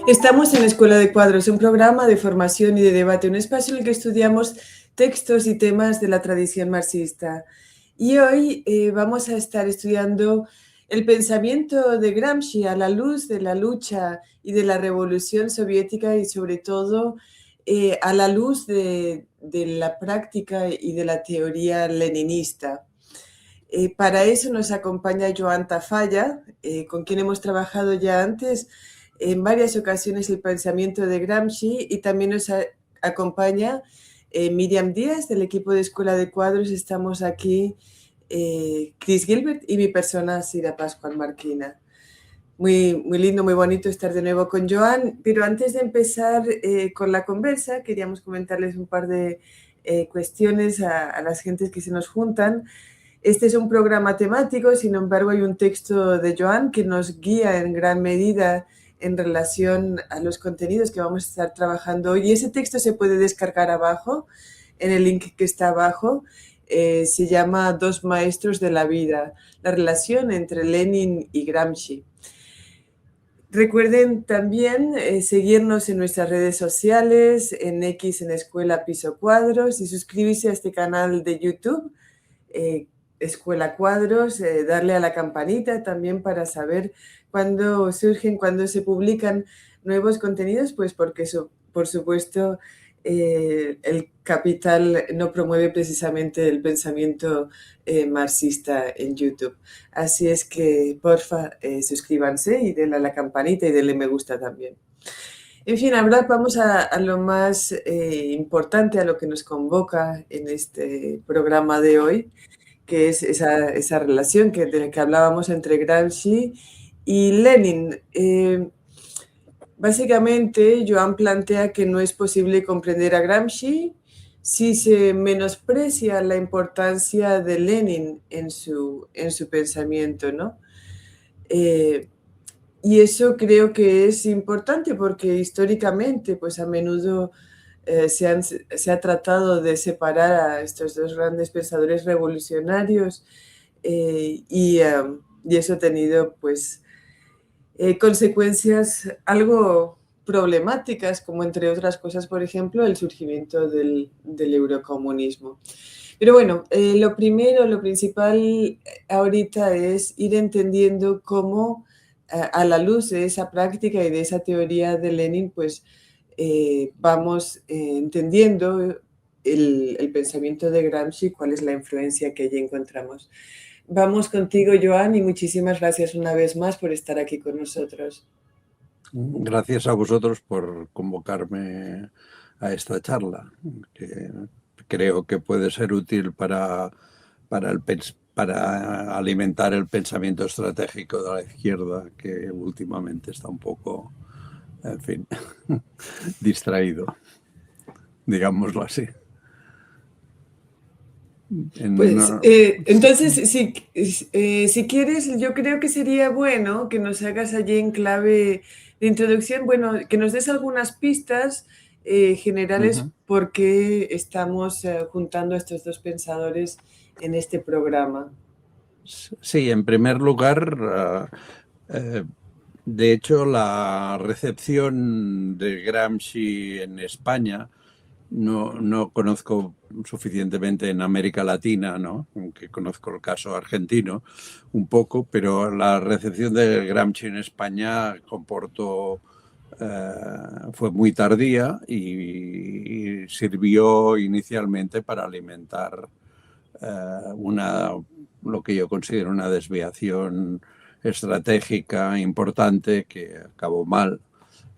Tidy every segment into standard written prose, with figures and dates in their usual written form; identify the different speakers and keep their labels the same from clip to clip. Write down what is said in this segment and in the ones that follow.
Speaker 1: Estamos en la Escuela de Cuadros, un programa de formación y de debate, un espacio en el que estudiamos textos y temas de la tradición marxista. Y hoy vamos a estar estudiando el pensamiento de Gramsci a la luz de la lucha y de la revolución soviética y sobre todo a la luz de la práctica y de la teoría leninista. Para eso nos acompaña Joan Tafalla, con quien hemos trabajado ya antes en varias ocasiones el pensamiento de Gramsci, y también nos acompaña Miriam Díaz del equipo de Escuela de Cuadros. Estamos aquí Chris Gilbert y mi persona Sira Pascual Marquina. Muy lindo, muy bonito estar de nuevo con Joan, pero antes de empezar con la conversa queríamos comentarles un par de cuestiones a las gentes que se nos juntan. Este es un programa temático, sin embargo hay un texto de Joan que nos guía en gran medida en relación a los contenidos que vamos a estar trabajando hoy. Y ese texto se puede descargar abajo, en el link que está abajo. Se llama Dos maestros de la vida, la relación entre Lenin y Gramsci. Recuerden también seguirnos en nuestras redes sociales, en X, en Escuela Piso Cuadros, y suscribirse a este canal de YouTube, Escuela Cuadros, darle a la campanita también para saber cuándo surgen, cuándo se publican nuevos contenidos, pues porque eso, por supuesto, el capital no promueve precisamente el pensamiento marxista en YouTube. Así es que, porfa, suscríbanse y denle a la campanita y denle me gusta también. En fin, ahora vamos a lo más importante, a lo que nos convoca en este programa de hoy, que es esa relación de la que hablábamos entre Gramsci y Lenin. Básicamente, Joan plantea que no es posible comprender a Gramsci si se menosprecia la importancia de Lenin en su pensamiento, ¿no? Y eso creo que es importante porque históricamente, pues a menudo se ha tratado de separar a estos dos grandes pensadores revolucionarios y eso ha tenido pues consecuencias algo problemáticas, como entre otras cosas, por ejemplo, el surgimiento del eurocomunismo. Pero bueno, lo primero, lo principal ahorita es ir entendiendo cómo a la luz de esa práctica y de esa teoría de Lenin, pues vamos entendiendo el pensamiento de Gramsci, cuál es la influencia que allí encontramos. Vamos contigo, Joan, y muchísimas gracias una vez más por estar aquí con nosotros.
Speaker 2: Gracias a vosotros por convocarme a esta charla, que creo que puede ser útil para alimentar el pensamiento estratégico de la izquierda, que últimamente está un poco, en fin, distraído, digámoslo así.
Speaker 1: Pues entonces, si quieres, yo creo que sería bueno que nos hagas allí en clave de introducción, bueno, que nos des algunas pistas generales por qué estamos juntando a estos dos pensadores en este programa.
Speaker 2: Sí, en primer lugar, de hecho, la recepción de Gramsci en España no conozco suficientemente en América Latina, ¿no? Aunque conozco el caso argentino un poco, pero la recepción de Gramsci en España fue muy tardía y sirvió inicialmente para alimentar lo que yo considero una desviación estratégica importante que acabó mal,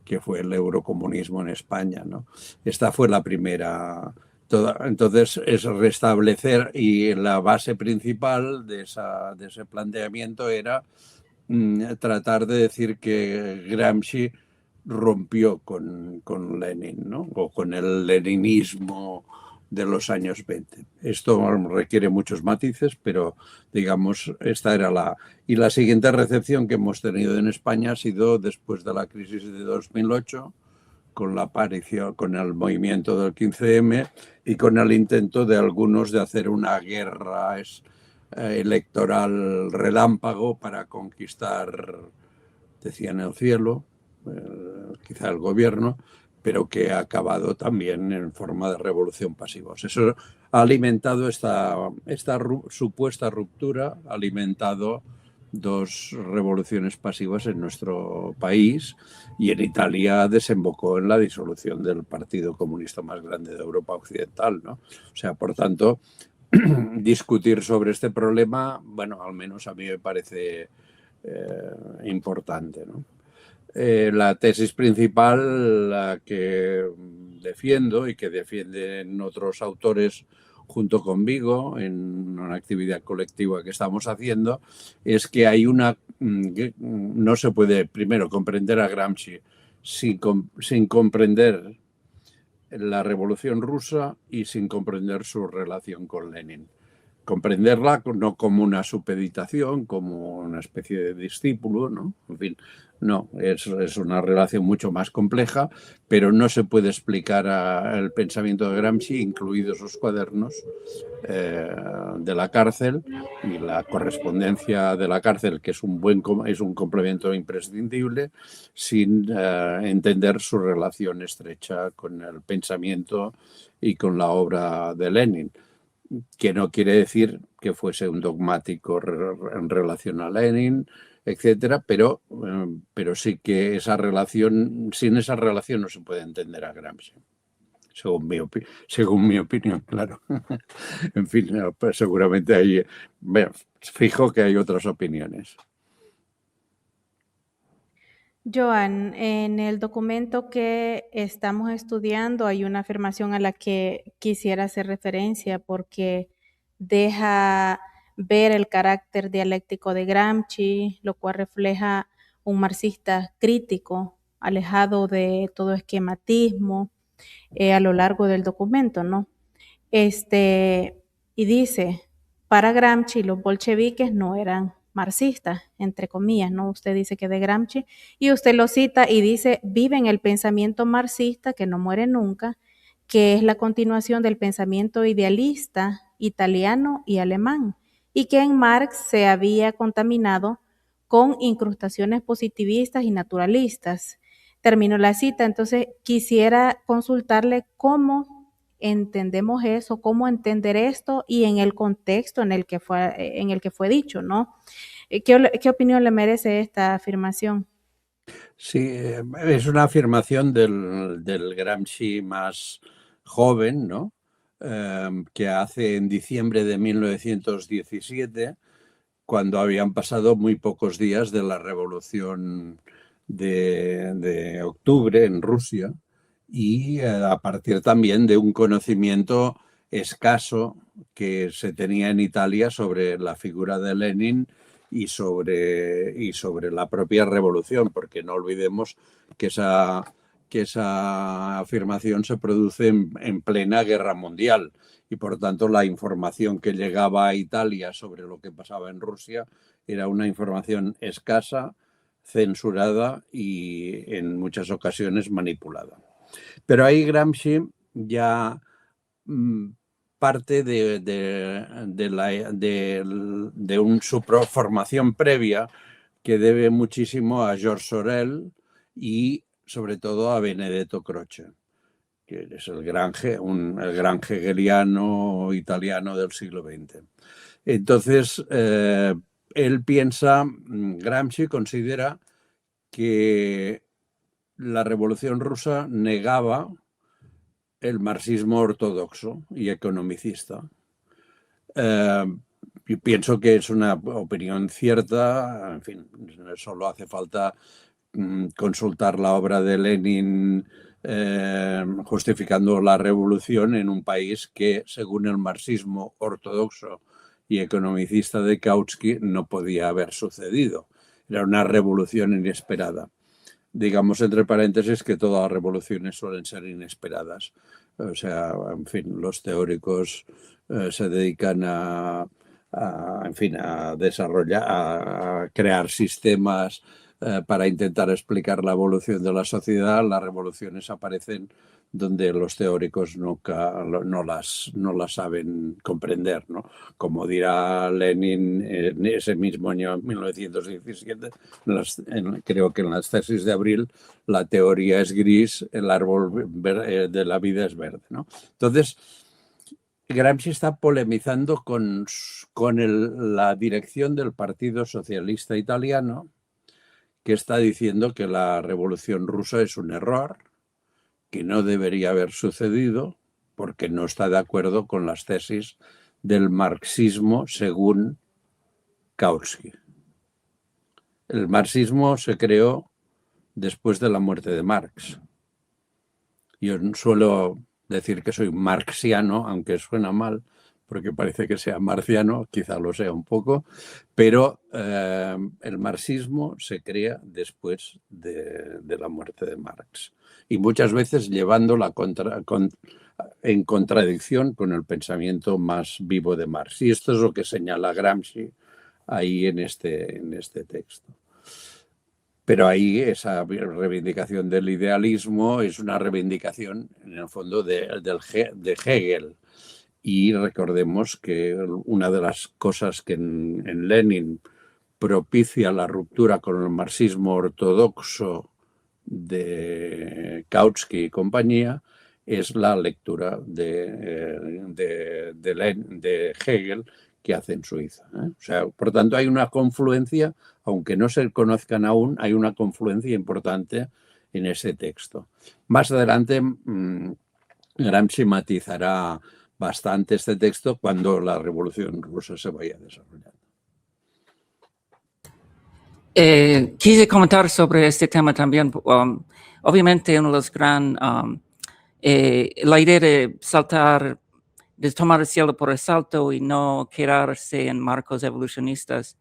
Speaker 2: que fue el eurocomunismo en España, ¿no? Esta fue la primera. Entonces, es restablecer, y la base principal de ese planteamiento era tratar de decir que Gramsci rompió con Lenin, ¿no? O con el leninismo de los años 20. Esto requiere muchos matices, pero digamos, esta era la... Y la siguiente recepción que hemos tenido en España ha sido después de la crisis de 2008, con la aparición, con el movimiento del 15M y con el intento de algunos de hacer una guerra electoral relámpago para conquistar, decían, el cielo, quizá el gobierno, pero que ha acabado también en forma de revolución pasiva. Eso ha alimentado esta supuesta ruptura, ha alimentado dos revoluciones pasivas en nuestro país, y en Italia desembocó en la disolución del partido comunista más grande de Europa Occidental, ¿no? O sea, por tanto, discutir sobre este problema, bueno, al menos a mí me parece importante, ¿no? La tesis principal, la que defiendo y que defienden otros autores junto conmigo en una actividad colectiva que estamos haciendo, es que hay no se puede primero comprender a Gramsci sin comprender la Revolución Rusa y sin comprender su relación con Lenin. Comprenderla no como una supeditación, como una especie de discípulo, ¿no? En fin, no, es una relación mucho más compleja, pero no se puede explicar el pensamiento de Gramsci, incluidos sus cuadernos de la cárcel y la correspondencia de la cárcel, que es un complemento imprescindible, sin entender su relación estrecha con el pensamiento y con la obra de Lenin, que no quiere decir que fuese un dogmático en relación a Lenin, etcétera, pero sí que sin esa relación no se puede entender a Gramsci, según mi opinión, claro. En fin, pues seguramente fijo que hay otras opiniones.
Speaker 3: Joan, en el documento que estamos estudiando hay una afirmación a la que quisiera hacer referencia porque deja ver el carácter dialéctico de Gramsci, lo cual refleja un marxista crítico, alejado de todo esquematismo a lo largo del documento, ¿no? Y dice, para Gramsci los bolcheviques no eran marxistas, entre comillas, ¿no? Usted dice que de Gramsci, y usted lo cita y dice, viven el pensamiento marxista que no muere nunca, que es la continuación del pensamiento idealista italiano y alemán, y que en Marx se había contaminado con incrustaciones positivistas y naturalistas. Termino la cita, entonces quisiera consultarle cómo entendemos eso, cómo entender esto y en el contexto en el que fue dicho, ¿no? ¿Qué opinión le merece esta afirmación?
Speaker 2: Sí, es una afirmación del Gramsci más joven, ¿no? Que hace en diciembre de 1917, cuando habían pasado muy pocos días de la revolución de octubre en Rusia, y a partir también de un conocimiento escaso que se tenía en Italia sobre la figura de Lenin y sobre la propia revolución, porque no olvidemos que esa afirmación se produce en plena guerra mundial, y por tanto la información que llegaba a Italia sobre lo que pasaba en Rusia era una información escasa, censurada y en muchas ocasiones manipulada. Pero ahí Gramsci ya parte de su formación previa, que debe muchísimo a Georges Sorel y sobre todo a Benedetto Croce, que es el gran hegeliano italiano del siglo XX. Entonces, Gramsci considera que la Revolución Rusa negaba el marxismo ortodoxo y economicista. Yo pienso que es una opinión cierta. En fin, solo hace falta consultar la obra de Lenin justificando la revolución en un país que, según el marxismo ortodoxo y economicista de Kautsky, no podía haber sucedido. Era una revolución inesperada. Digamos, entre paréntesis, que todas las revoluciones suelen ser inesperadas. O sea, en fin, los teóricos se dedican a desarrollar, a crear sistemas para intentar explicar la evolución de la sociedad. Las revoluciones aparecen donde los teóricos nunca no las saben comprender, ¿no? Como dirá Lenin en ese mismo año 1917, creo que en las tesis de abril, la teoría es gris, el árbol de la vida es verde, ¿no? Entonces, Gramsci está polemizando con la dirección del Partido Socialista Italiano, que está diciendo que la Revolución Rusa es un error, que no debería haber sucedido, porque no está de acuerdo con las tesis del marxismo según Kautsky. El marxismo se creó después de la muerte de Marx. Yo suelo decir que soy marxiano, aunque suena mal, porque parece que sea marciano, quizá lo sea un poco, pero el marxismo se crea después de la muerte de Marx. Y muchas veces llevándola en contradicción con el pensamiento más vivo de Marx. Y esto es lo que señala Gramsci ahí en este texto. Pero ahí esa reivindicación del idealismo es una reivindicación, en el fondo, de Hegel. Y recordemos que una de las cosas que en Lenin propicia la ruptura con el marxismo ortodoxo de Kautsky y compañía es la lectura de Hegel que hace en Suiza. O sea, por tanto, hay una confluencia, aunque no se conozcan aún, hay una confluencia importante en ese texto. Más adelante, Gramsci matizará bastante este texto cuando la Revolución Rusa se vaya desarrollando.
Speaker 4: Quise comentar sobre este tema también. Obviamente, uno de los la idea de saltar, de tomar el cielo por asalto y no quedarse en marcos evolucionistas,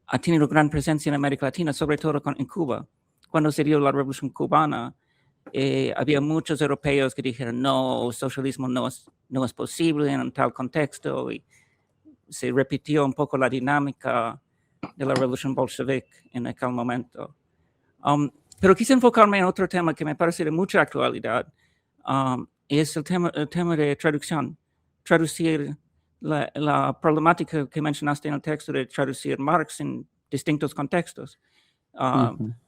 Speaker 4: ha tenido gran presencia en América Latina, sobre todo en Cuba. Cuando se dio la Revolución Cubana, había muchos europeos que dijeron, no, el socialismo no es posible en tal contexto, y se repitió un poco la dinámica de la revolución bolchevique en aquel momento. Pero quise enfocarme en otro tema que me parece de mucha actualidad, es el tema de traducción. Traducir la problemática que mencionaste en el texto de traducir Marx en distintos contextos.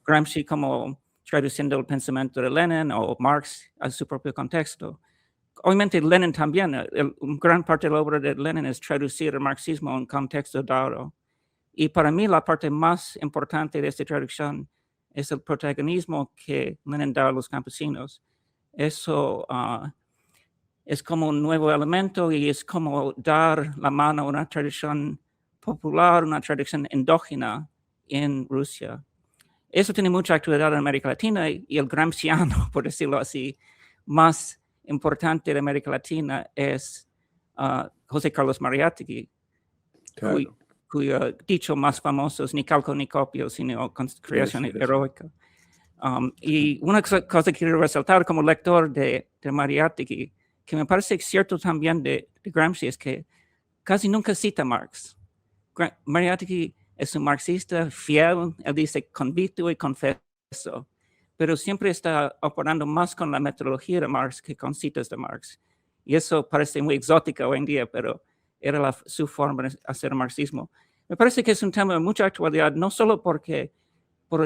Speaker 4: Gramsci como traduciendo el pensamiento de Lenin o Marx a su propio contexto. Obviamente Lenin también, gran parte de la obra de Lenin es traducir el marxismo en un contexto dado. Y para mí la parte más importante de esta traducción es el protagonismo que Lenin da a los campesinos. Eso es como un nuevo elemento y es como dar la mano a una tradición popular, una tradición endógena en Rusia. Eso tiene mucha actualidad en América Latina y el gramsciano, por decirlo así, más importante de América Latina es José Carlos Mariátegui, claro, cuyo dicho más famoso es ni calco ni copio, sino creación heroica. Y una cosa que quiero resaltar como lector de Mariátegui, que me parece cierto también de Gramsci, es que casi nunca cita Marx. Mariátegui es un marxista fiel, él dice convicto y confeso, pero siempre está operando más con la metodología de Marx que con citas de Marx. Y eso parece muy exótico hoy en día, pero era su forma de hacer marxismo. Me parece que es un tema de mucha actualidad, no solo por el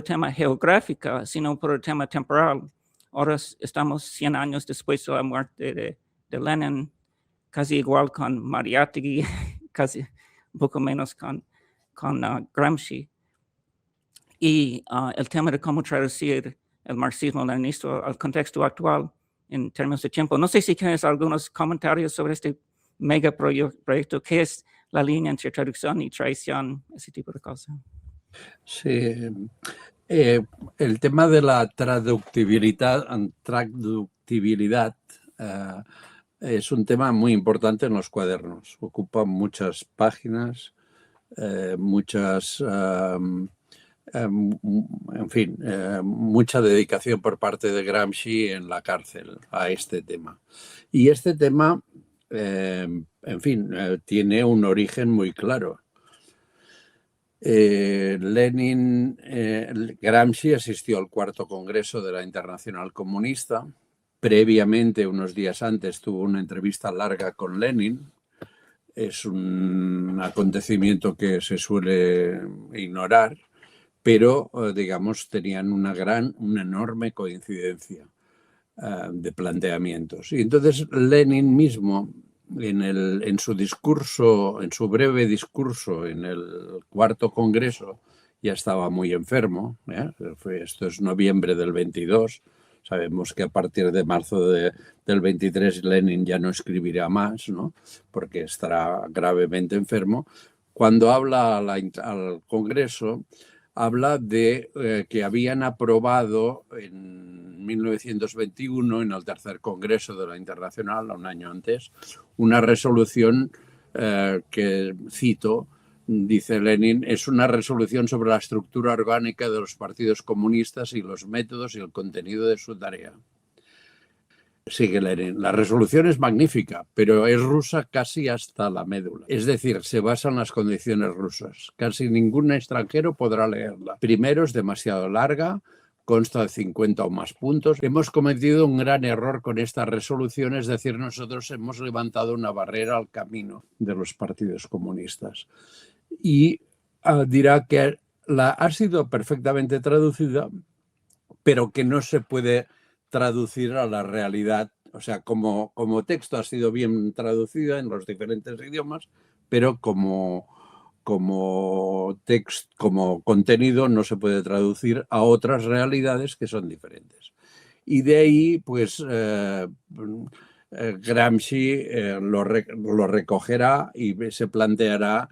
Speaker 4: tema geográfico, sino por el tema temporal. Ahora estamos 100 años después de la muerte de Lenin, casi igual con Mariátegui, casi un poco menos con Gramsci. Y el tema de cómo traducir el marxismo-leninismo al contexto actual en términos de tiempo. No sé si tienes algunos comentarios sobre este mega proyecto, ¿qué es la línea entre traducción y traición, ese tipo de cosas?
Speaker 2: Sí, el tema de la traductibilidad es un tema muy importante en los cuadernos. Ocupa muchas páginas, mucha dedicación por parte de Gramsci en la cárcel a este tema. Y este tema, tiene un origen muy claro. Gramsci asistió al 4º Congreso de la Internacional Comunista Previamente, unos días antes, tuvo una entrevista larga con Lenin. Es un acontecimiento que se suele ignorar, pero, digamos, tenían una enorme coincidencia de planteamientos. Y entonces Lenin mismo, en su discurso, en su breve discurso en el cuarto congreso, ya estaba muy enfermo. Esto es noviembre del 22. Sabemos que a partir de marzo del 23 Lenin ya no escribirá más, ¿no? Porque estará gravemente enfermo. Cuando habla al Congreso, habla de que habían aprobado en 1921, en el tercer Congreso de la Internacional, un año antes, una resolución que, cito, dice Lenin, es una resolución sobre la estructura orgánica de los partidos comunistas y los métodos y el contenido de su tarea. Sigue Lenin. La resolución es magnífica, pero es rusa casi hasta la médula. Es decir, se basa en las condiciones rusas. Casi ningún extranjero podrá leerla. Primero, es demasiado larga, consta de 50 o más puntos. Hemos cometido un gran error con esta resolución, es decir, nosotros hemos levantado una barrera al camino de los partidos comunistas. Y dirá que ha sido perfectamente traducida, pero que no se puede traducir a la realidad. O sea, como texto ha sido bien traducida en los diferentes idiomas, pero como contenido no se puede traducir a otras realidades que son diferentes. Y de ahí, pues, Gramsci lo recogerá y se planteará,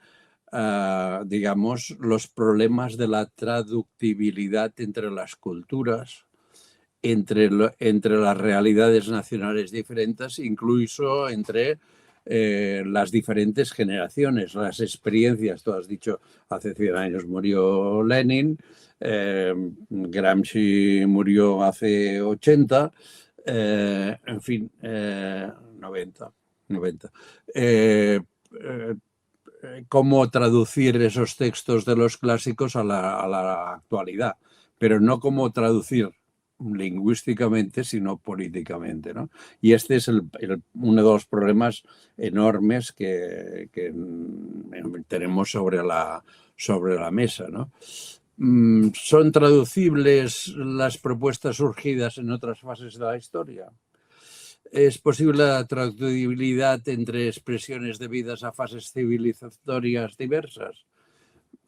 Speaker 2: digamos, los problemas de la traductibilidad entre las culturas, entre las realidades nacionales diferentes, incluso entre las diferentes generaciones, las experiencias. Tú has dicho, hace 100 años murió Lenin, Gramsci murió hace 80, en fin, 90. Cómo traducir esos textos de los clásicos a la actualidad, pero no cómo traducir lingüísticamente, sino políticamente, ¿no? Y este es uno de los problemas enormes que tenemos sobre la mesa, ¿no? ¿Son traducibles las propuestas surgidas en otras fases de la historia? ¿Es posible la traducibilidad entre expresiones debidas a fases civilizatorias diversas?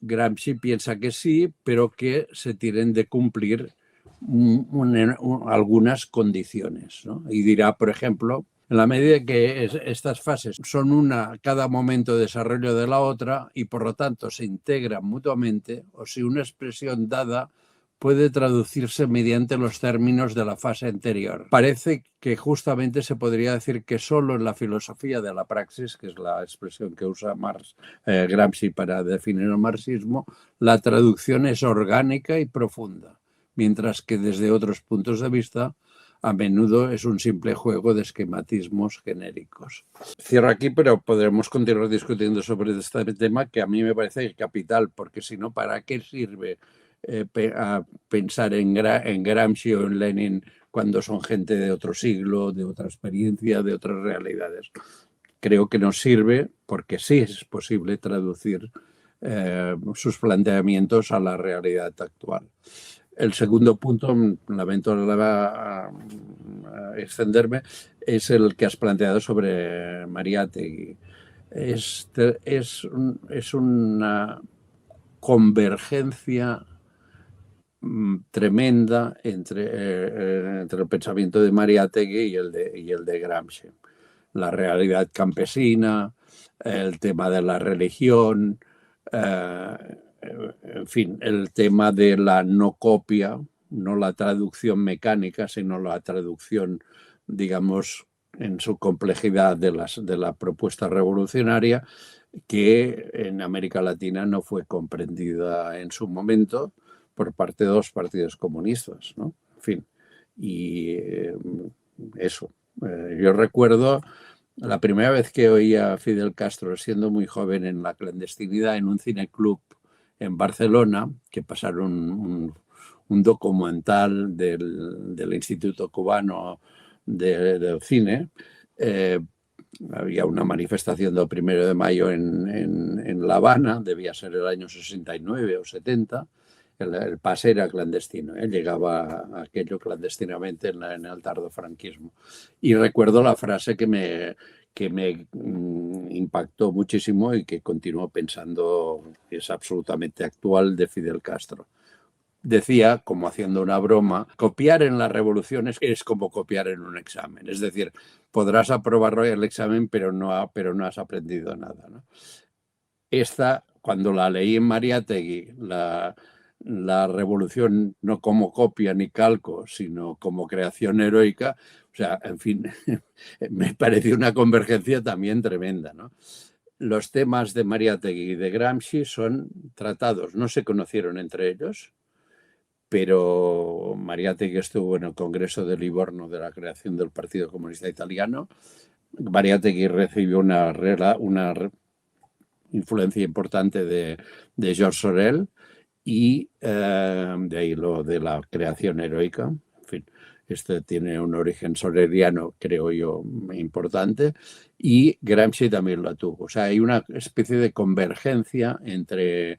Speaker 2: Gramsci piensa que sí, pero que se tienen de cumplir algunas condiciones, ¿no? Y dirá, por ejemplo, en la medida que estas fases son cada momento de desarrollo de la otra y por lo tanto se integran mutuamente, o si una expresión dada puede traducirse mediante los términos de la fase anterior. Parece que justamente se podría decir que solo en la filosofía de la praxis, que es la expresión que usa Gramsci para definir el marxismo, la traducción es orgánica y profunda, mientras que desde otros puntos de vista a menudo es un simple juego de esquematismos genéricos. Cierro aquí, pero podremos continuar discutiendo sobre este tema que a mí me parece capital, porque si no, ¿para qué sirve a pensar en Gramsci o en Lenin cuando son gente de otro siglo, de otra experiencia, de otras realidades? Creo que nos sirve porque sí es posible traducir sus planteamientos a la realidad actual. El segundo punto, lamento extenderme, es el que has planteado sobre Mariátegui. Es una convergencia tremenda entre el pensamiento de Mariátegui y el de Gramsci. La realidad campesina, el tema de la religión, en fin, el tema de la no copia, no la traducción mecánica, sino la traducción, digamos, en su complejidad de la propuesta revolucionaria, que en América Latina no fue comprendida en su momento por parte de los partidos comunistas, ¿no? En fin, y eso. Yo recuerdo la primera vez que oí a Fidel Castro, siendo muy joven, en la clandestinidad, en un cineclub en Barcelona, que pasaron un documental del Instituto Cubano del cine. Había una manifestación del 1 de mayo en La Habana, debía ser el año 69 o 70. El pase era clandestino, llegaba aquello clandestinamente en el tardo franquismo. Y recuerdo la frase que me impactó muchísimo y que continúo pensando que es absolutamente actual, de Fidel Castro. Decía, como haciendo una broma, copiar en las revoluciones es como copiar en un examen. Es decir, podrás aprobar el examen, pero no has aprendido nada, ¿no? Esta, cuando la leí en Mariátegui, la revolución no como copia ni calco, sino como creación heroica, o sea, en fin, me pareció una convergencia también tremenda, ¿no? Los temas de Mariátegui y de Gramsci son tratados, no se conocieron entre ellos, pero Mariátegui estuvo en el Congreso de Livorno de la creación del Partido Comunista Italiano. Mariátegui recibió una influencia importante de Georges Sorel y de ahí lo de la creación heroica. En fin, este tiene un origen soreliano, creo yo, importante, y Gramsci también la tuvo. O sea, hay una especie de convergencia entre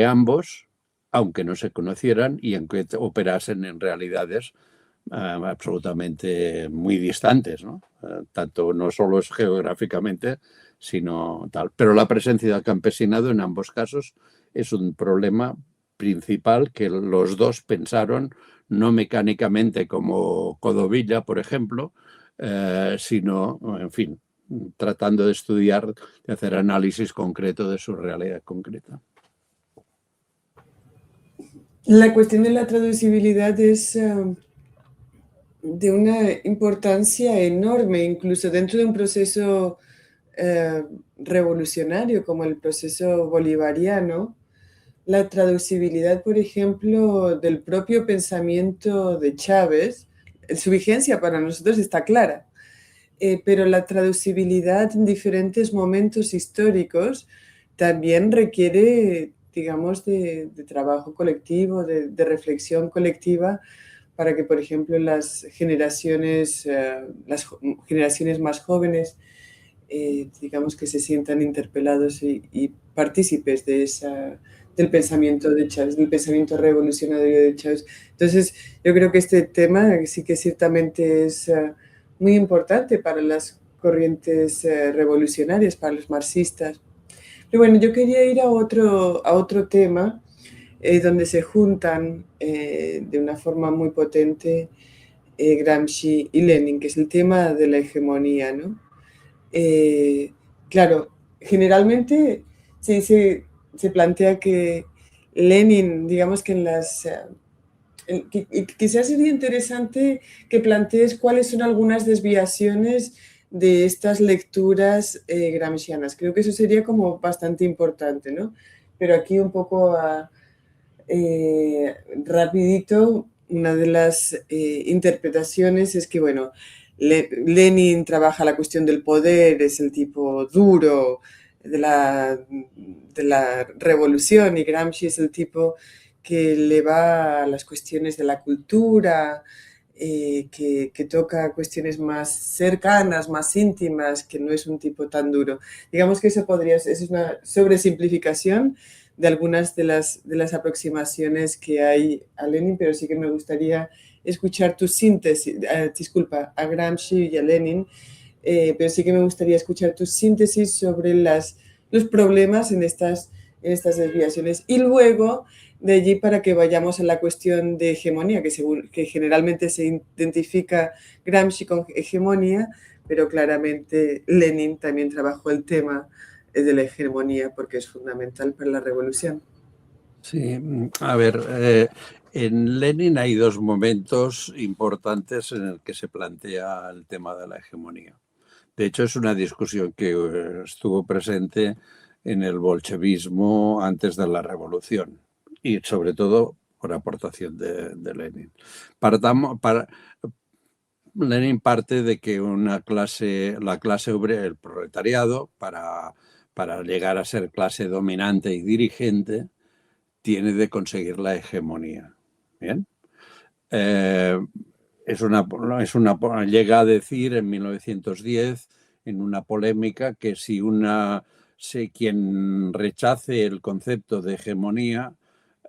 Speaker 2: ambos, aunque no se conocieran y aunque operasen en realidades absolutamente muy distantes, ¿no? Tanto no solo es geográficamente, sino tal. Pero la presencia del campesinado en ambos casos es un problema principal que los dos pensaron, no mecánicamente como Codovilla, por ejemplo, sino, en fin, tratando de estudiar, de hacer análisis concreto de su realidad concreta.
Speaker 1: La cuestión de la traducibilidad es de una importancia enorme, incluso dentro de un proceso revolucionario como el proceso bolivariano. La traducibilidad, por ejemplo, del propio pensamiento de Chávez, su vigencia para nosotros está clara, pero la traducibilidad en diferentes momentos históricos también requiere, digamos, de trabajo colectivo, de reflexión colectiva, para que, por ejemplo, las generaciones más jóvenes, digamos, que se sientan interpelados y partícipes del pensamiento de Chávez, del pensamiento revolucionario de Chávez. Entonces, yo creo que este tema sí que ciertamente es muy importante para las corrientes revolucionarias, para los marxistas. Pero bueno, yo quería ir a otro tema donde se juntan de una forma muy potente Gramsci y Lenin, que es el tema de la hegemonía, ¿no? Claro, generalmente se plantea que Lenin, digamos que quizás sería interesante que plantees cuáles son algunas desviaciones de estas lecturas gramscianas. Creo que eso sería como bastante importante, ¿no? Pero aquí un poco rapidito, una de las interpretaciones es que, bueno, Lenin trabaja la cuestión del poder, es el tipo duro de la revolución, y Gramsci es el tipo que le va a las cuestiones de la cultura, que toca cuestiones más cercanas, más íntimas, que no es un tipo tan duro. Digamos que eso es una sobresimplificación de algunas de las aproximaciones que hay a Lenin, pero sí que me gustaría escuchar tu síntesis, a Gramsci y a Lenin, pero sí que me gustaría escuchar tu síntesis sobre los problemas en estas desviaciones. Y luego, de allí, para que vayamos a la cuestión de hegemonía, que generalmente se identifica Gramsci con hegemonía, pero claramente Lenin también trabajó el tema de la hegemonía porque es fundamental para la revolución.
Speaker 2: Sí, a ver, en Lenin hay dos momentos importantes en el que se plantea el tema de la hegemonía. De hecho, es una discusión que estuvo presente en el bolchevismo antes de la revolución y sobre todo por aportación de Lenin. Lenin parte de que la clase obrera, el proletariado, para llegar a ser clase dominante y dirigente, tiene de conseguir la hegemonía. ¿Bien? llega a decir en 1910, en una polémica, que si quien rechace el concepto de hegemonía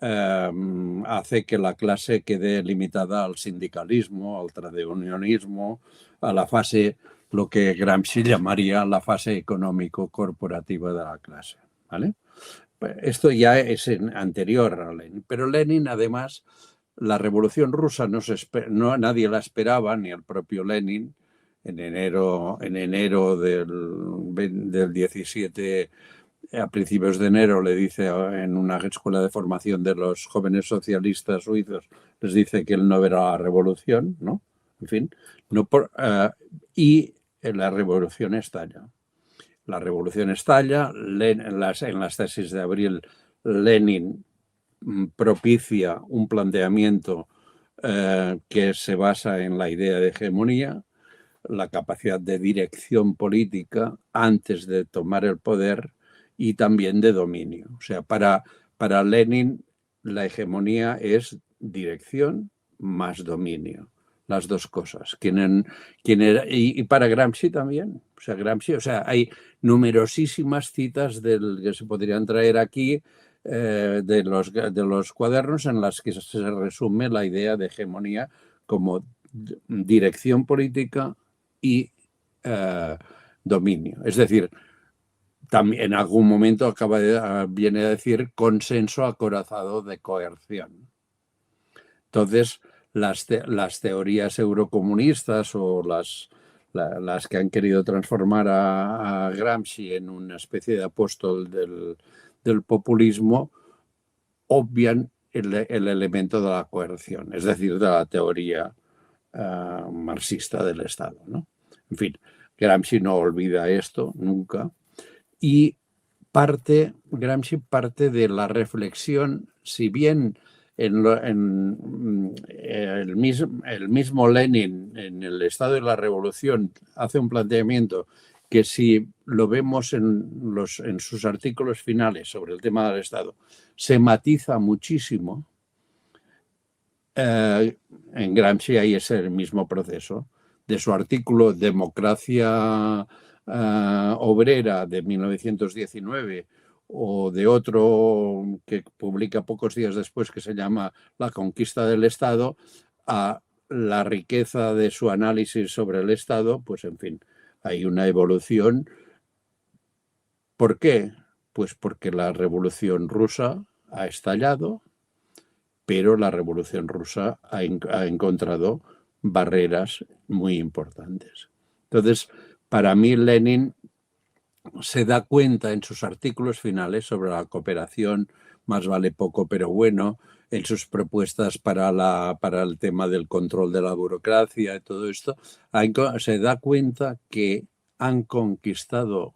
Speaker 2: hace que la clase quede limitada al sindicalismo, al tradeunionismo, a la fase, lo que Gramsci llamaría la fase económico-corporativa de la clase, ¿vale? Esto ya es anterior a Lenin, pero Lenin, además, la Revolución Rusa nadie la esperaba, ni el propio Lenin. En enero del 17, a principios de enero, le dice en una escuela de formación de los jóvenes socialistas suizos, les dice que él no verá la revolución, ¿no? En fin, y la revolución estalla. La revolución estalla, en las tesis de abril, Lenin propicia un planteamiento que se basa en la idea de hegemonía, la capacidad de dirección política antes de tomar el poder y también de dominio. O sea, para Lenin la hegemonía es dirección más dominio, las dos cosas. Y para Gramsci también. O sea, hay numerosísimas citas que se podrían traer aquí de los cuadernos en las que se resume la idea de hegemonía como dirección política y dominio. Es decir, también en algún momento viene a decir consenso acorazado de coerción. Entonces, las teorías eurocomunistas o las que han querido transformar a Gramsci en una especie de apóstol del populismo obvian el elemento de la coerción, es decir, de la teoría marxista del Estado, ¿no? En fin, Gramsci no olvida esto nunca y Gramsci parte de la reflexión, si bien el mismo Lenin en El Estado y la Revolución hace un planteamiento que, si lo vemos en sus artículos finales sobre el tema del Estado, se matiza muchísimo. En Gramsci hay el mismo proceso. De su artículo Democracia Obrera de 1919 o de otro que publica pocos días después que se llama La conquista del Estado, a la riqueza de su análisis sobre el Estado, pues en fin, hay una evolución. ¿Por qué? Pues porque la Revolución Rusa ha estallado, pero la Revolución Rusa ha encontrado barreras muy importantes. Entonces, para mí, Lenin se da cuenta en sus artículos finales sobre la cooperación, más vale poco pero bueno, en sus propuestas para el tema del control de la burocracia y todo esto, se da cuenta que han conquistado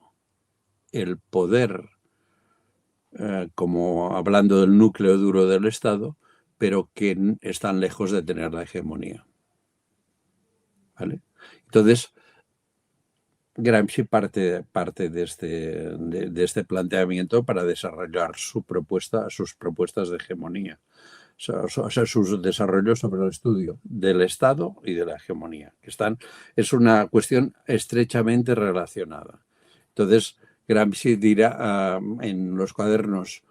Speaker 2: el poder, como hablando del núcleo duro del Estado, pero que están lejos de tener la hegemonía. ¿Vale? Entonces, Gramsci parte de este planteamiento para desarrollar sus propuestas de hegemonía, o sea, sus desarrollos sobre el estudio del Estado y de la hegemonía, es una cuestión estrechamente relacionada. Entonces, Gramsci dirá en los cuadernos,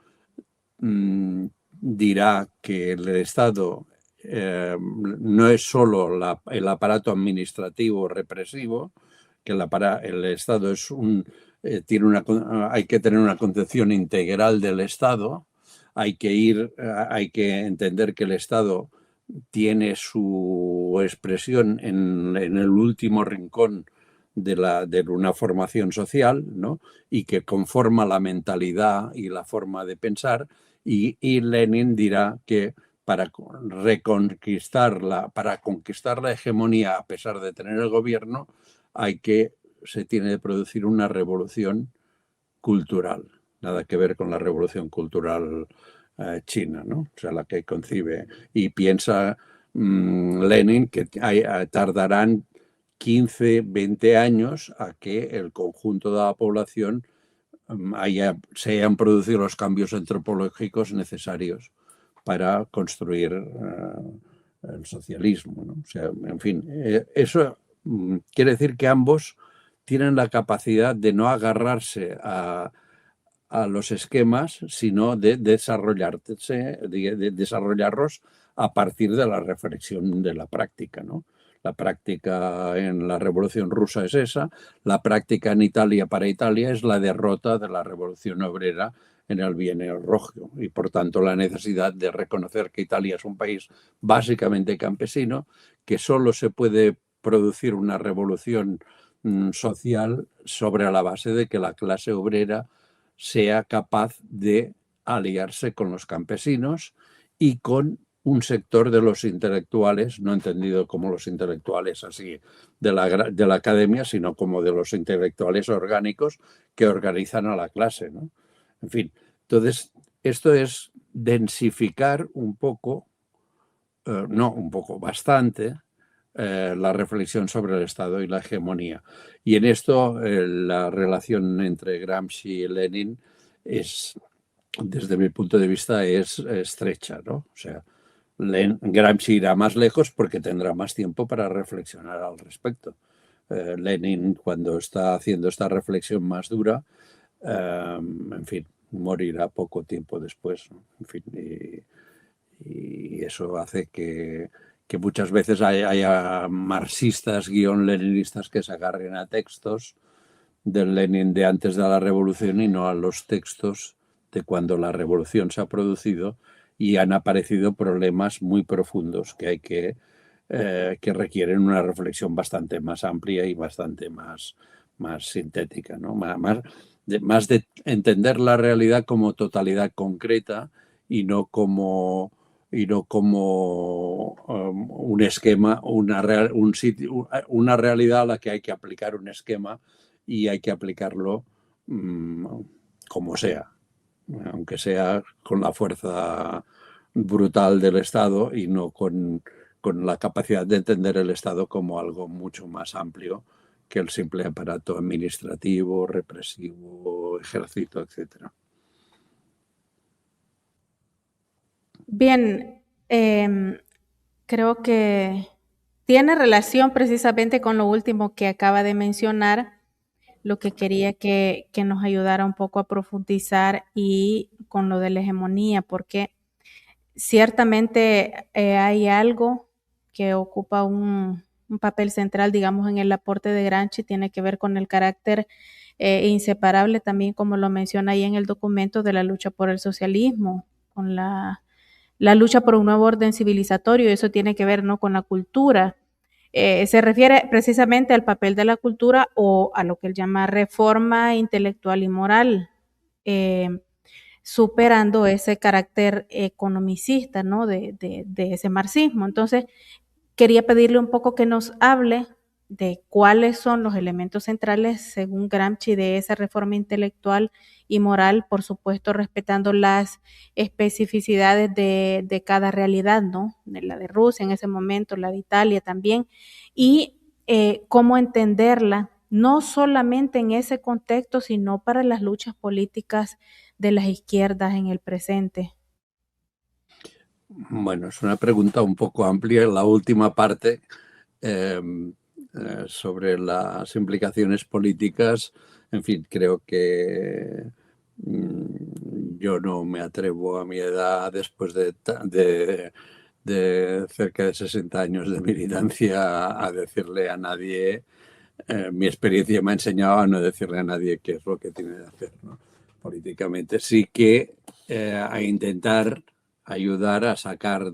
Speaker 2: dirá que el Estado no es solo el aparato administrativo represivo, que el Estado hay que tener una concepción integral del Estado, hay que entender que el Estado tiene su expresión en el último rincón de una formación social, ¿no? Y que conforma la mentalidad y la forma de pensar, y Lenin dirá que para conquistar la hegemonía a pesar de tener el gobierno, se tiene que producir una revolución cultural. Nada que ver con la revolución cultural china, ¿no? O sea, la que concibe. Y piensa Lenin que tardarán 15, 20 años a que el conjunto de la población se hayan producido los cambios antropológicos necesarios para construir el socialismo, ¿no? O sea, en fin, eso quiere decir que ambos tienen la capacidad de no agarrarse a los esquemas, sino de desarrollarlos a partir de la reflexión de la práctica, ¿no? La práctica en la Revolución Rusa es esa, la práctica en Italia para Italia es la derrota de la Revolución Obrera en el Bienio Rojo y, por tanto, la necesidad de reconocer que Italia es un país básicamente campesino, que solo se puede producir una revolución social sobre la base de que la clase obrera sea capaz de aliarse con los campesinos y con un sector de los intelectuales, no entendido como los intelectuales así de la academia, sino como de los intelectuales orgánicos que organizan a la clase, ¿no? En fin, entonces esto es densificar un poco, no un poco, bastante, la reflexión sobre el Estado y la hegemonía. Y en esto la relación entre Gramsci y Lenin es, desde mi punto de vista, es estrecha, ¿no? O sea, Gramsci irá más lejos porque tendrá más tiempo para reflexionar al respecto. Lenin, cuando está haciendo esta reflexión más dura, en fin, morirá poco tiempo después, ¿no? En fin, y eso hace que muchas veces haya marxistas, leninistas que se agarren a textos del Lenin de antes de la revolución y no a los textos de cuando la revolución se ha producido y han aparecido problemas muy profundos que requieren una reflexión bastante más amplia y bastante más sintética, ¿no? Más de entender la realidad como totalidad concreta y no como un esquema, una realidad a la que hay que aplicar un esquema y hay que aplicarlo como sea, aunque sea con la fuerza brutal del Estado y no con la capacidad de entender el Estado como algo mucho más amplio que el simple aparato administrativo, represivo, ejército, etc.
Speaker 3: Bien, creo que tiene relación precisamente con lo último que acaba de mencionar, lo que quería que nos ayudara un poco a profundizar y con lo de la hegemonía, porque ciertamente hay algo que ocupa un papel central, digamos, en el aporte de Gramsci, tiene que ver con el carácter inseparable también, como lo menciona ahí en el documento, de la lucha por el socialismo, con la lucha por un nuevo orden civilizatorio, y eso tiene que ver, ¿no?, con la cultura. Se refiere precisamente al papel de la cultura o a lo que él llama reforma intelectual y moral, superando ese carácter economicista, ¿no?, de ese marxismo. Entonces, quería pedirle un poco que nos hable de cuáles son los elementos centrales, según Gramsci, de esa reforma intelectual y moral, por supuesto, respetando las especificidades de cada realidad, ¿no? De la de Rusia en ese momento, la de Italia también, y cómo entenderla, no solamente en ese contexto, sino para las luchas políticas de las izquierdas en el presente.
Speaker 2: Bueno, es una pregunta un poco amplia. La última parte sobre las implicaciones políticas, en fin, creo que yo no me atrevo a mi edad, después de cerca de 60 años de militancia, a decirle a nadie, mi experiencia me ha enseñado a no decirle a nadie qué es lo que tiene que hacer, ¿no? Políticamente. Sí que a intentar ayudar a sacar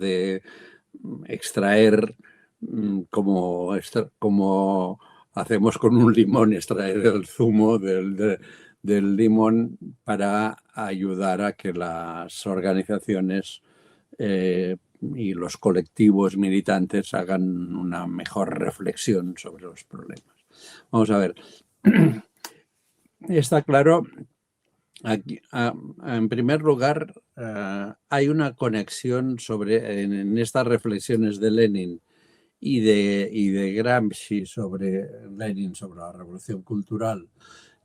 Speaker 2: extraer, como hacemos con un limón, extraer el zumo del limón para ayudar a que las organizaciones y los colectivos militantes hagan una mejor reflexión sobre los problemas. Vamos a ver. Está claro. Aquí, en primer lugar, hay una conexión en estas reflexiones de Lenin y de Gramsci sobre Lenin, sobre la revolución cultural,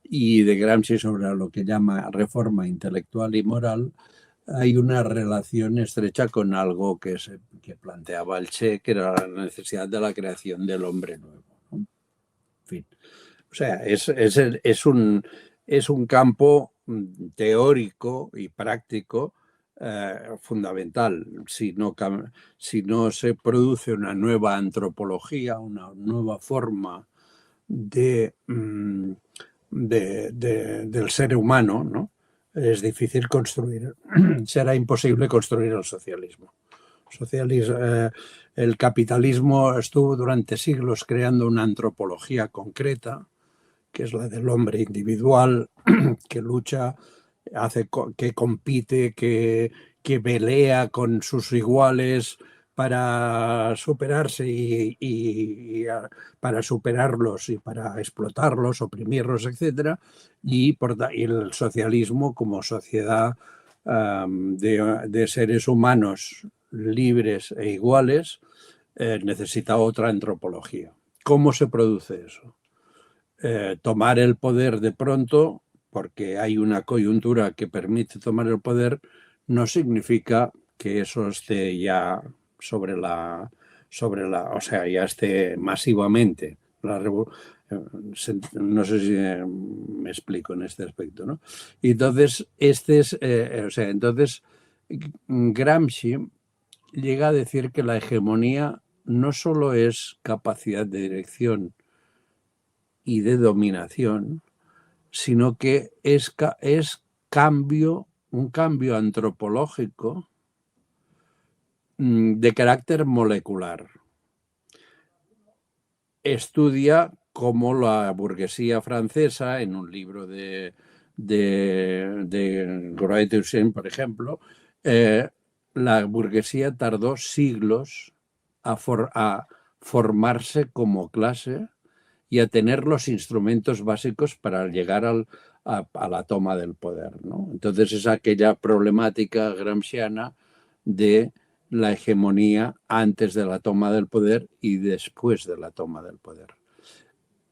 Speaker 2: y de Gramsci sobre lo que llama reforma intelectual y moral. hay una relación estrecha con algo que planteaba el Che, que era la necesidad de la creación del hombre nuevo, ¿no? En fin, o sea, es un campo teórico y práctico fundamental. Si no se produce una nueva antropología, una nueva forma del ser humano, ¿no? Es difícil construir, será imposible construir el socialismo. El capitalismo estuvo durante siglos creando una antropología concreta, que es la del hombre individual, que lucha, que compite, que pelea con sus iguales para superarse y para superarlos y para explotarlos, oprimirlos, etc. Y el socialismo como sociedad de seres humanos libres e iguales necesita otra antropología. ¿Cómo se produce eso? Tomar el poder de pronto, porque hay una coyuntura que permite tomar el poder, no significa que eso esté ya o sea, ya esté masivamente. No sé si me explico en este aspecto, ¿no? Y entonces, entonces Gramsci llega a decir que la hegemonía no solo es capacidad de dirección y de dominación, sino que es un cambio antropológico de carácter molecular. Estudia cómo la burguesía francesa, en un libro de Groetusen, por ejemplo, la burguesía tardó siglos a formarse como clase y a tener los instrumentos básicos para llegar a la toma del poder, ¿no? Entonces es aquella problemática gramsciana de la hegemonía antes de la toma del poder y después de la toma del poder.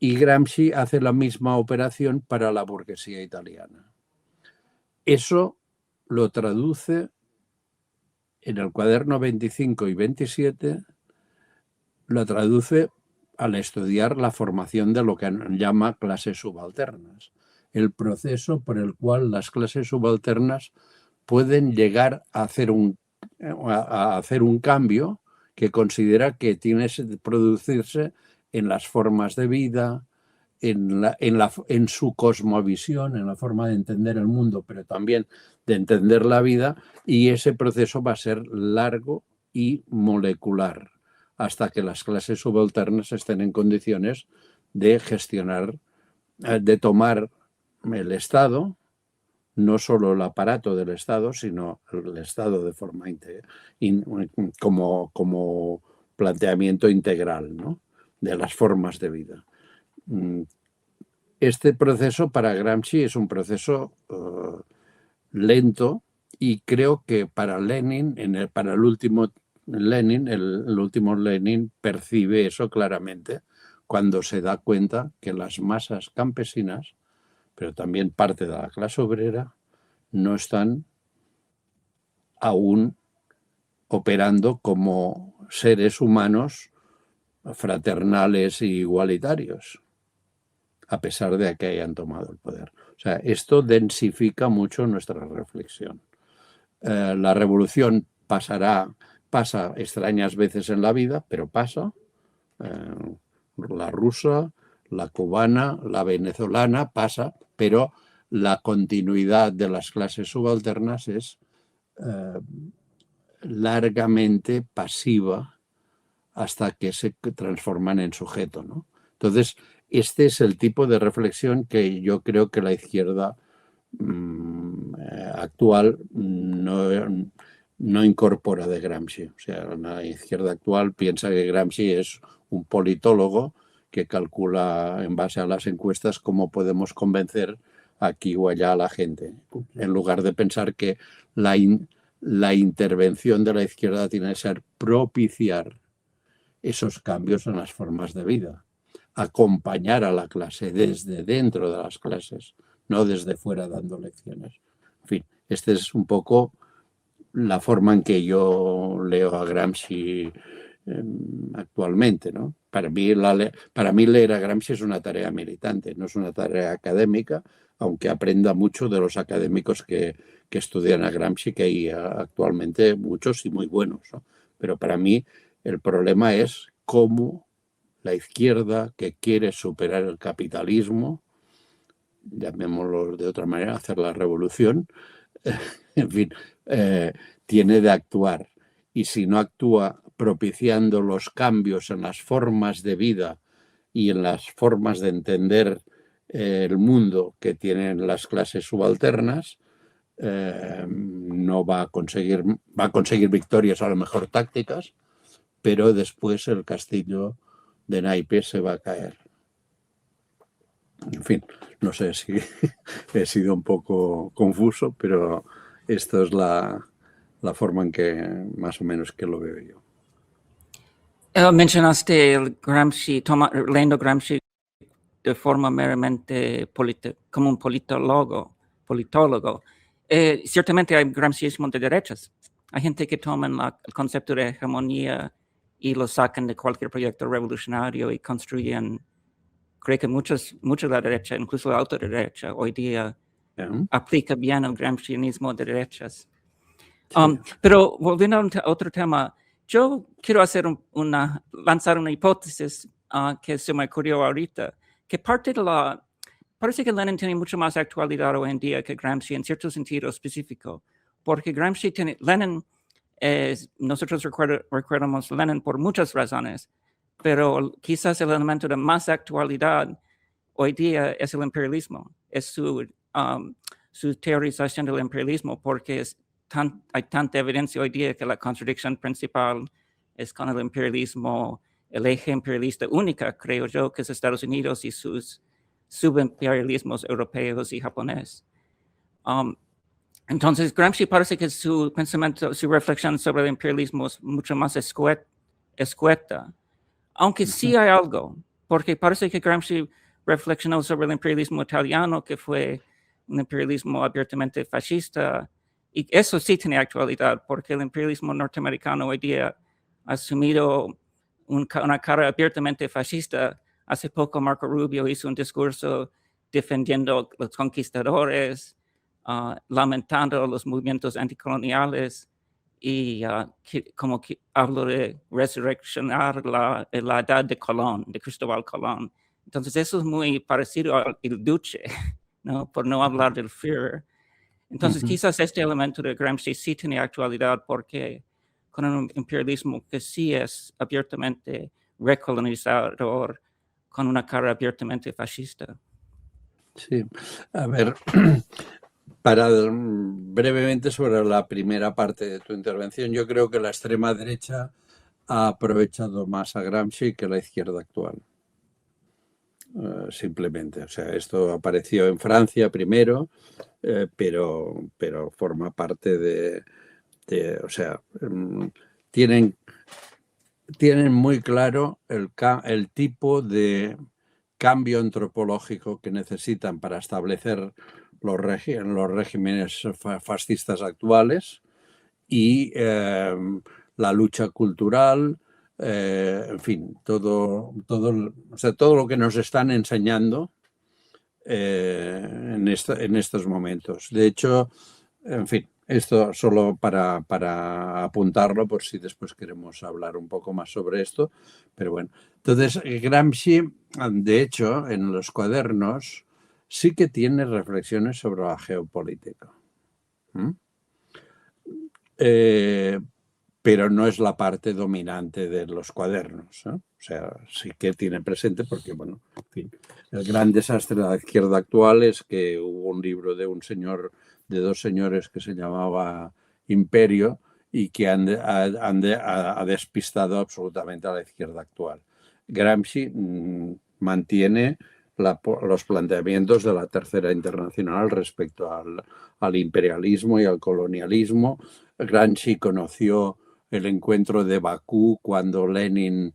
Speaker 2: Y Gramsci hace la misma operación para la burguesía italiana. Eso lo traduce en el cuaderno 25 y 27, lo traduce al estudiar la formación de lo que llama clases subalternas, el proceso por el cual las clases subalternas pueden llegar a hacer un cambio que considera que tiene que producirse en las formas de vida, en su cosmovisión, en la forma de entender el mundo, pero también de entender la vida, y ese proceso va a ser largo y molecular, hasta que las clases subalternas estén en condiciones de gestionar, de tomar el Estado, no solo el aparato del Estado, sino el Estado de forma como planteamiento integral, ¿no?, de las formas de vida. Este proceso para Gramsci es un proceso lento, y creo que para Lenin, para el último Lenin percibe eso claramente cuando se da cuenta que las masas campesinas, pero también parte de la clase obrera, no están aún operando como seres humanos fraternales e igualitarios, a pesar de que hayan tomado el poder. O sea, esto densifica mucho nuestra reflexión. La revolución pasa extrañas veces en la vida, pero pasa. La rusa, la cubana, la venezolana pasa, pero la continuidad de las clases subalternas es largamente pasiva hasta que se transforman en sujeto, ¿no? Entonces, este es el tipo de reflexión que yo creo que la izquierda actual no incorpora de Gramsci. O sea, la izquierda actual piensa que Gramsci es un politólogo que calcula en base a las encuestas cómo podemos convencer aquí o allá a la gente, en lugar de pensar que la intervención de la izquierda tiene que ser propiciar esos cambios en las formas de vida, acompañar a la clase desde dentro de las clases, no desde fuera dando lecciones. En fin, este es un poco la forma en que yo leo a Gramsci actualmente, ¿no? Para mí leer a Gramsci es una tarea militante, no es una tarea académica, aunque aprenda mucho de los académicos que estudian a Gramsci, que hay actualmente muchos y muy buenos, ¿no? Pero para mí el problema es cómo la izquierda, que quiere superar el capitalismo, llamémoslo de otra manera, hacer la revolución, en fin, tiene de actuar. Y si no actúa propiciando los cambios en las formas de vida y en las formas de entender el mundo que tienen las clases subalternas, no va a conseguir victorias a lo mejor tácticas, pero después el castillo de naipes se va a caer. En fin, no sé si he sido un poco confuso, pero esto es la forma en que más o menos que lo veo yo.
Speaker 4: Mencionaste el Gramsci, leyendo Gramsci de forma meramente como un politólogo. Ciertamente hay gramsciismo de derechas. Hay gente que toman el concepto de hegemonía y lo sacan de cualquier proyecto revolucionario y construyen, creo que muchos de la derecha, incluso la autoderecha, hoy día aplica bien el gramscianismo de derechas. Pero volviendo a otro tema, yo quiero lanzar una hipótesis que se me ocurrió ahorita, que parece que Lenin tiene mucho más actualidad hoy en día que Gramsci en cierto sentido específico, porque nosotros recordamos Lenin por muchas razones, pero quizás el elemento de más actualidad hoy día es el imperialismo, es su teorización del imperialismo, porque hay tanta evidencia hoy día que la contradicción principal es con el imperialismo, el eje imperialista única, creo yo, que es Estados Unidos y sus subimperialismos europeos y japonés. Entonces, Gramsci parece que su pensamiento, su reflexión sobre el imperialismo es mucho más escueta, aunque sí hay algo, porque parece que Gramsci reflexionó sobre el imperialismo italiano, que fue un imperialismo abiertamente fascista, y eso sí tiene actualidad, porque el imperialismo norteamericano hoy día ha asumido una cara abiertamente fascista. Hace poco Marco Rubio hizo un discurso defendiendo los conquistadores, lamentando los movimientos anticoloniales y como que habló de resurreccionar la edad de Colón, de Cristóbal Colón. Entonces eso es muy parecido al Duce, ¿no? Por no hablar del Führer. Entonces quizás este elemento de Gramsci sí tiene actualidad porque con un imperialismo que sí es abiertamente recolonizador, con una cara abiertamente fascista.
Speaker 2: Sí, a ver, brevemente sobre la primera parte de tu intervención, yo creo que la extrema derecha ha aprovechado más a Gramsci que la izquierda actual. Simplemente, o sea, esto apareció en Francia primero, pero forma parte o sea, tienen muy claro el tipo de cambio antropológico que necesitan para establecer los regímenes fascistas actuales y la lucha cultural, en fin, todo lo que nos están enseñando en estos momentos. De hecho, en fin, esto solo para apuntarlo por si después queremos hablar un poco más sobre esto, pero bueno. Entonces, Gramsci, de hecho, en los cuadernos sí que tiene reflexiones sobre la geopolítica. Pero no es la parte dominante de los cuadernos, ¿eh? O sea, sí que tiene presente porque, bueno, en fin, el gran desastre de la izquierda actual es que hubo un libro de dos señores que se llamaba Imperio y que ha despistado absolutamente a la izquierda actual. Gramsci mantiene los planteamientos de la Tercera Internacional respecto al imperialismo y al colonialismo. Gramsci conoció el encuentro de Bakú cuando Lenin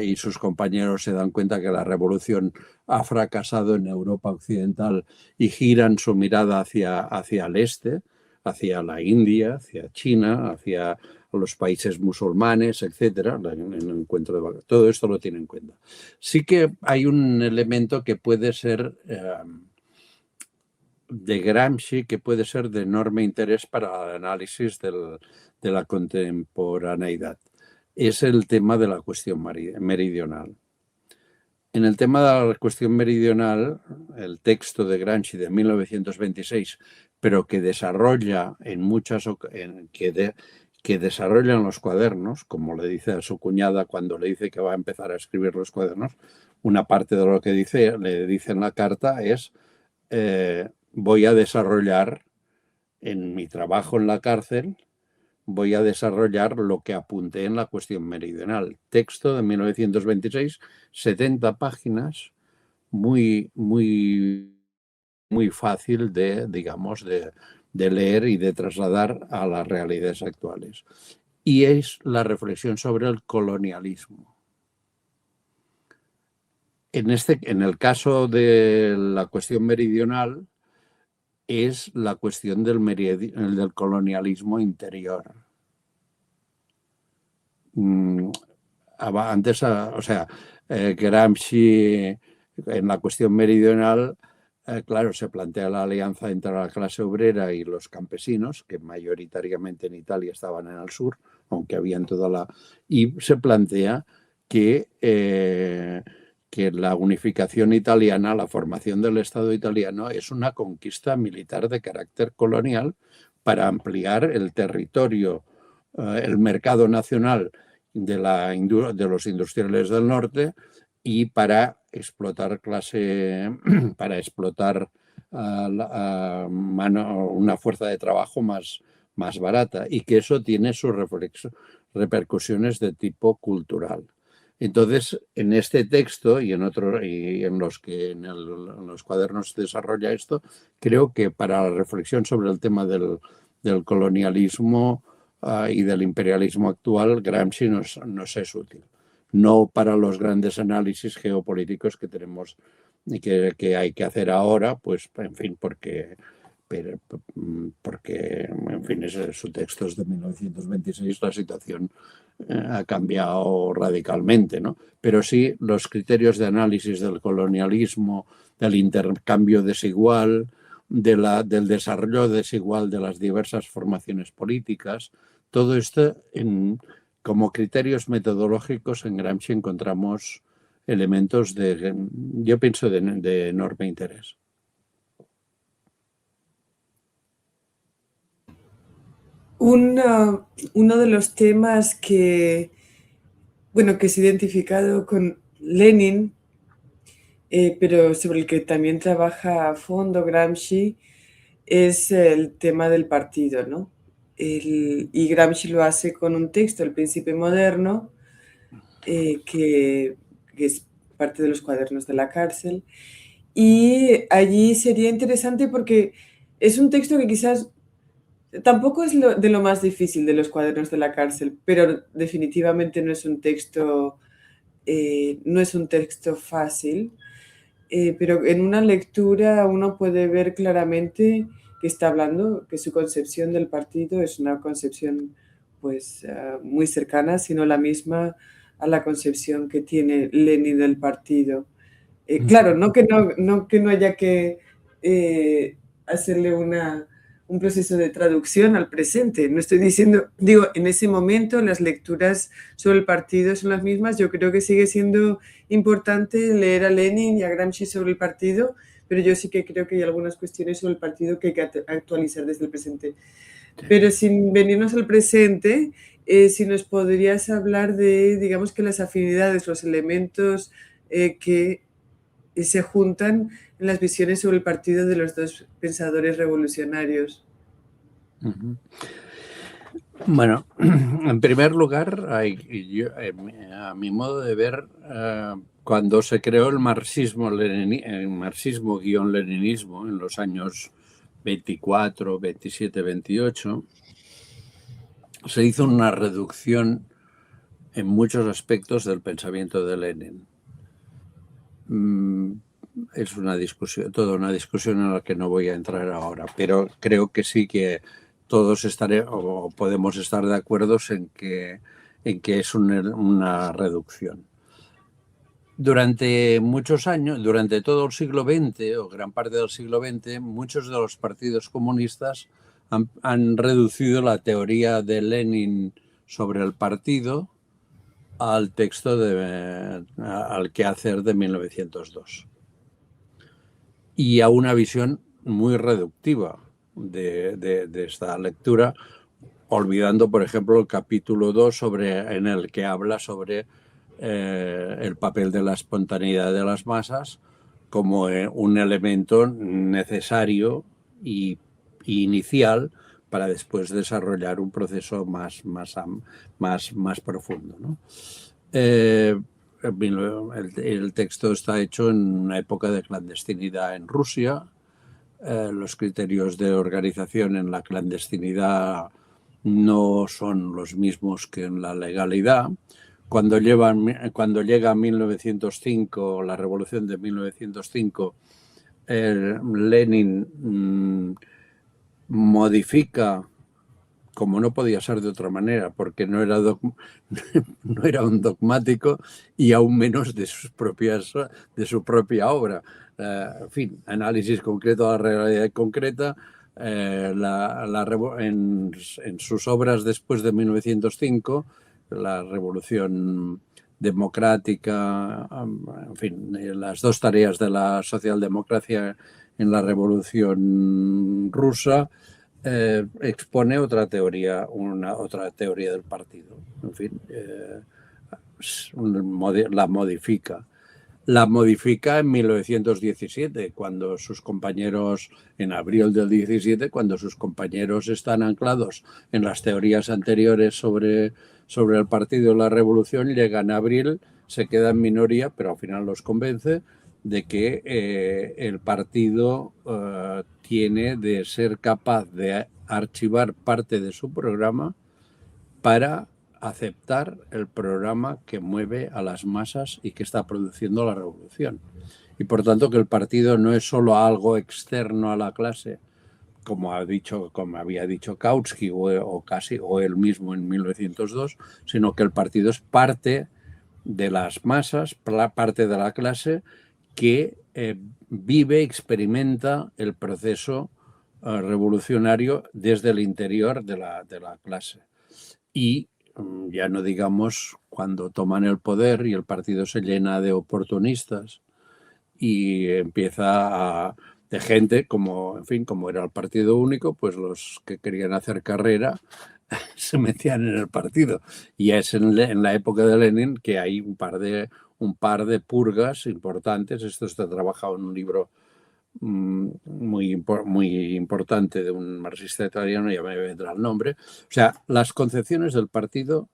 Speaker 2: y sus compañeros se dan cuenta que la revolución ha fracasado en Europa occidental y giran su mirada hacia el este. hacia la India, hacia China, hacia los países musulmanes, etcétera, en el encuentro de Bagdad. Todo esto lo tiene en cuenta. Sí que hay un elemento que puede ser de Gramsci, que puede ser de enorme interés para el análisis de la contemporaneidad. Es el tema de la cuestión meridional. En el tema de la cuestión meridional, el texto de Gramsci de 1926, pero que desarrolla en muchas que desarrolla en los cuadernos, como le dice a su cuñada cuando le dice que va a empezar a escribir los cuadernos, una parte de lo que le dice en la carta es voy a desarrollar en mi trabajo en la cárcel, voy a desarrollar lo que apunté en la cuestión meridional. Texto de 1926, 70 páginas, muy fácil de, digamos, de leer y de trasladar a las realidades actuales. Y es la reflexión sobre el colonialismo. En el caso de la cuestión meridional, es la cuestión del colonialismo interior. Antes, o sea, Gramsci en la cuestión meridional, claro, se plantea la alianza entre la clase obrera y los campesinos, que mayoritariamente en Italia estaban en el sur, aunque había en toda la... Y se plantea que la unificación italiana, la formación del Estado italiano, es una conquista militar de carácter colonial para ampliar el territorio, el mercado nacional de los industriales del norte y para explotar una fuerza de trabajo más barata, y que eso tiene sus repercusiones de tipo cultural. Entonces, en este texto y en los que en los cuadernos se desarrolla esto, creo que para la reflexión sobre el tema del colonialismo y del imperialismo actual, Gramsci nos es útil. No para los grandes análisis geopolíticos que tenemos y que hay que hacer ahora, pues, en fin, porque en fin, su texto es de 1926, la situación ha cambiado radicalmente, ¿no? Pero sí los criterios de análisis del colonialismo, del intercambio desigual, del desarrollo desigual de las diversas formaciones políticas, todo esto como criterios metodológicos en Gramsci encontramos elementos yo pienso, de enorme interés.
Speaker 1: Uno de los temas que es identificado con Lenin, pero sobre el que también trabaja a fondo Gramsci, es el tema del partido, ¿no? Y Gramsci lo hace con un texto, El Príncipe Moderno, que es parte de los cuadernos de la cárcel. Y allí sería interesante porque es un texto que quizás tampoco es de lo más difícil de los cuadernos de la cárcel, pero definitivamente no es un texto fácil. Pero en una lectura uno puede ver claramente que está hablando, que su concepción del partido es una concepción pues muy cercana, sino la misma a la concepción que tiene Lenin del partido. Claro, no que no haya que hacerle un proceso de traducción al presente. No estoy diciendo, digo, en ese momento las lecturas sobre el partido son las mismas. Yo creo que sigue siendo importante leer a Lenin y a Gramsci sobre el partido, pero yo sí que creo que hay algunas cuestiones sobre el partido que hay que actualizar desde el presente. Pero sin venirnos al presente, si nos podrías hablar de, digamos, que las afinidades, los elementos que se juntan en las visiones sobre el partido de los dos pensadores revolucionarios.
Speaker 2: Bueno, en primer lugar, a mi modo de ver, cuando se creó el marxismo-leninismo en los años 24, 27, 28, se hizo una reducción en muchos aspectos del pensamiento de Lenin. Es una discusión, toda una discusión en la que no voy a entrar ahora, pero creo que sí que todos o podemos estar de acuerdo en que es una reducción. Durante muchos años, durante todo el siglo XX o gran parte del siglo XX, muchos de los partidos comunistas han reducido la teoría de Lenin sobre el partido al texto al quehacer de 1902 y a una visión muy reductiva de esta lectura, olvidando, por ejemplo, el capítulo 2 en el que habla sobre el papel de la espontaneidad de las masas como un elemento necesario y inicial para después desarrollar un proceso más profundo, ¿no? El texto está hecho en una época de clandestinidad en Rusia. Los criterios de organización en la clandestinidad no son los mismos que en la legalidad. Cuando llega 1905, la revolución de 1905, Lenin modifica, como no podía ser de otra manera, porque no era un dogmático y aún menos de su propia obra. En fin, análisis concreto de la realidad concreta. En sus obras después de 1905, la revolución democrática, en fin, las dos tareas de la socialdemocracia en la revolución rusa, expone otra teoría del partido. En fin, la modifica. La modifica en 1917, cuando sus compañeros, en abril del 17, cuando sus compañeros están anclados en las teorías anteriores sobre el partido y la revolución, llega en abril, se queda en minoría, pero al final los convence de que el partido tiene de ser capaz de archivar parte de su programa para aceptar el programa que mueve a las masas y que está produciendo la revolución. Y por tanto que el partido no es solo algo externo a la clase, como había dicho Kautsky o él mismo en 1902, sino que el partido es parte de las masas, parte de la clase que vive, experimenta el proceso revolucionario desde el interior de la clase. Y ya no digamos cuando toman el poder y el partido se llena de oportunistas y empieza de gente como era el partido único, pues los que querían hacer carrera se metían en el partido. Y es en la época de Lenin que hay un par de purgas importantes. Esto está trabajado en un libro muy importante de un marxista italiano, ya me vendrá el nombre. O sea, las concepciones del partido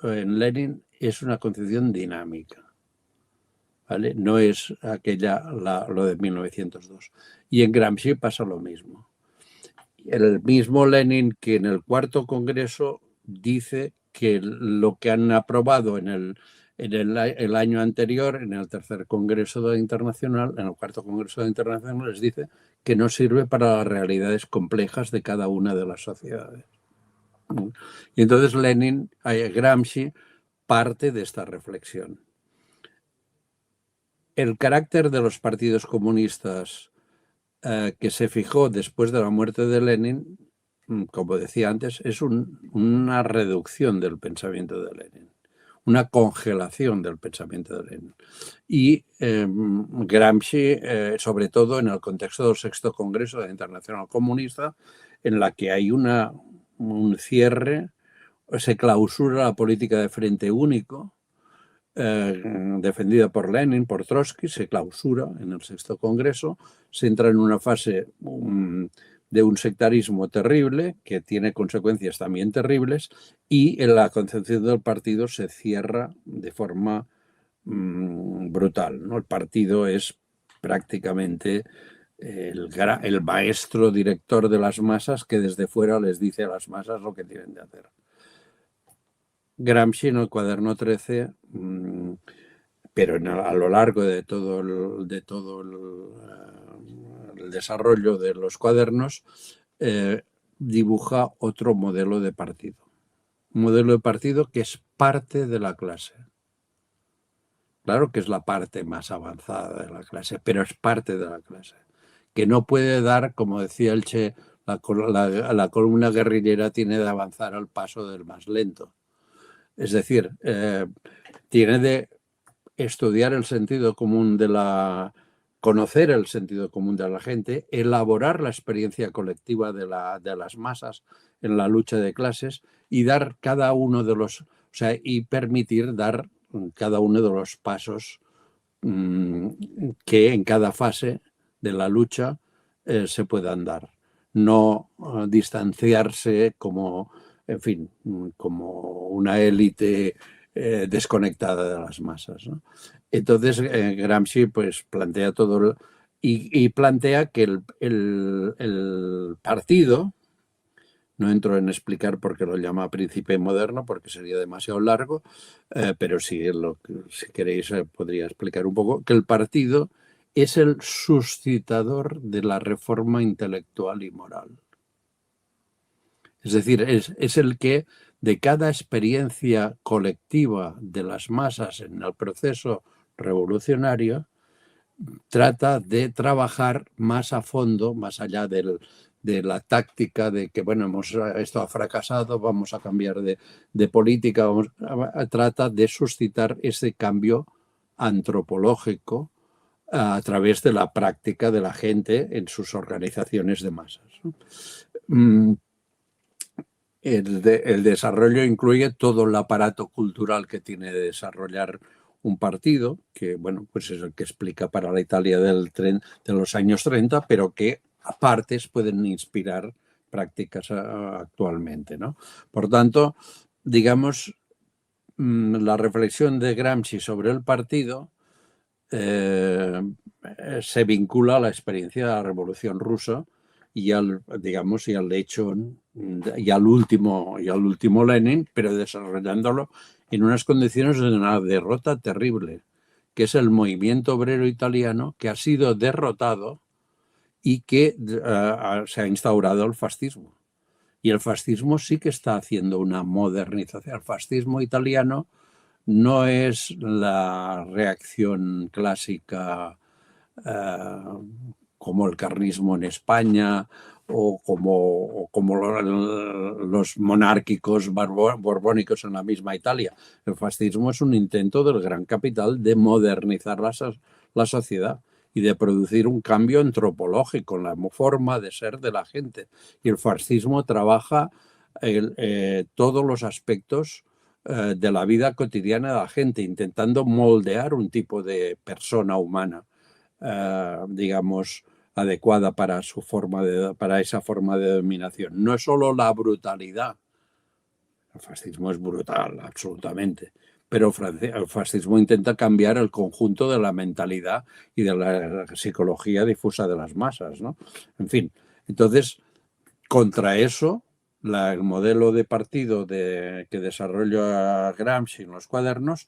Speaker 2: en Lenin es una concepción dinámica, ¿vale? No es lo de 1902. Y en Gramsci pasa lo mismo. El mismo Lenin, que en el cuarto congreso dice que lo que han aprobado en el año anterior, en el tercer congreso internacional, en el cuarto congreso internacional, les dice que no sirve para las realidades complejas de cada una de las sociedades. Y entonces Gramsci parte de esta reflexión. El carácter de los partidos comunistas que se fijó después de la muerte de Lenin, como decía antes, es una reducción del pensamiento de Lenin, una congelación del pensamiento de Lenin. Y Gramsci, sobre todo en el contexto del sexto Congreso de la Internacional Comunista, en la que hay un cierre, se clausura la política de frente único, defendida por Lenin, por Trotsky, se clausura en el sexto congreso, se entra en una fase de un sectarismo terrible que tiene consecuencias también terribles y en la concepción del partido se cierra de forma brutal, ¿no? El partido es prácticamente el maestro director de las masas que desde fuera les dice a las masas lo que tienen de hacer. Gramsci en el cuaderno 13, pero a lo largo de todo el desarrollo de los cuadernos, dibuja otro modelo de partido. Un modelo de partido que es parte de la clase. Claro que es la parte más avanzada de la clase, pero es parte de la clase. Que no puede dar, como decía el Che, la columna guerrillera tiene de avanzar al paso del más lento. Es decir, tiene de estudiar el sentido común conocer el sentido común de la gente, elaborar la experiencia colectiva de las masas en la lucha de clases y dar cada uno de los, y permitir dar cada uno de los pasos que en cada fase de la lucha se puedan dar. No distanciarse como, en fin, como una élite desconectada de las masas, ¿no? Entonces Gramsci pues plantea todo y plantea que el partido, no entro en explicar por qué lo llama príncipe moderno porque sería demasiado largo, pero sí, si queréis podría explicar un poco, que el partido es el suscitador de la reforma intelectual y moral. Es decir, es el que de cada experiencia colectiva de las masas en el proceso revolucionario trata de trabajar más a fondo, más allá de la táctica de que, bueno, esto ha fracasado, vamos a cambiar de política, trata de suscitar ese cambio antropológico a través de la práctica de la gente en sus organizaciones de masas, ¿no? El desarrollo incluye todo el aparato cultural que tiene de desarrollar un partido, que bueno, pues es el que explica para la Italia de los años 30, pero que a partes pueden inspirar prácticas actualmente, ¿no? Por tanto, digamos, la reflexión de Gramsci sobre el partido se vincula a la experiencia de la Revolución Rusa y al hecho y al último Lenin, pero desarrollándolo en unas condiciones de una derrota terrible, que es el movimiento obrero italiano que ha sido derrotado y que se ha instaurado el fascismo. Y el fascismo sí que está haciendo una modernización. El fascismo italiano no es la reacción clásica como el carlismo en España o como los monárquicos borbónicos en la misma Italia. El fascismo es un intento del gran capital de modernizar la sociedad y de producir un cambio antropológico en la forma de ser de la gente. Y el fascismo trabaja todos los aspectos de la vida cotidiana de la gente, intentando moldear un tipo de persona humana, digamos, adecuada para esa forma de dominación. No es solo la brutalidad. El fascismo es brutal, absolutamente. Pero el fascismo intenta cambiar el conjunto de la mentalidad y de la psicología difusa de las masas, ¿no? En fin, entonces, contra eso, el modelo de partido que desarrolla Gramsci en los cuadernos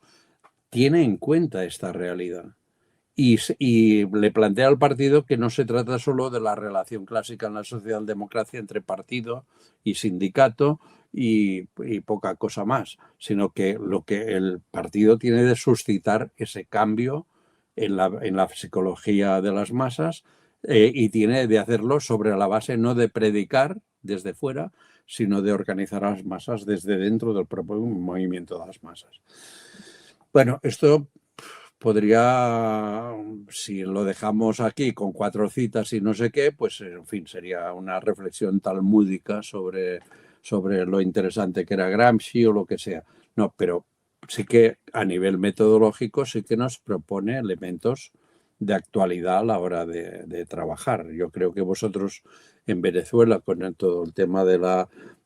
Speaker 2: tiene en cuenta esta realidad. Y le plantea al partido que no se trata solo de la relación clásica en la socialdemocracia entre partido y sindicato y poca cosa más, sino que lo que el partido tiene de suscitar ese cambio en la psicología de las masas y tiene de hacerlo sobre la base no de predicar desde fuera, sino de organizar a las masas desde dentro del propio movimiento de las masas. Bueno, esto podría, si lo dejamos aquí con 4 citas y no sé qué, pues en fin, sería una reflexión talmúdica sobre lo interesante que era Gramsci o lo que sea. No, pero sí que a nivel metodológico sí que nos propone elementos de actualidad a la hora de trabajar. Yo creo que vosotros en Venezuela, con todo el tema de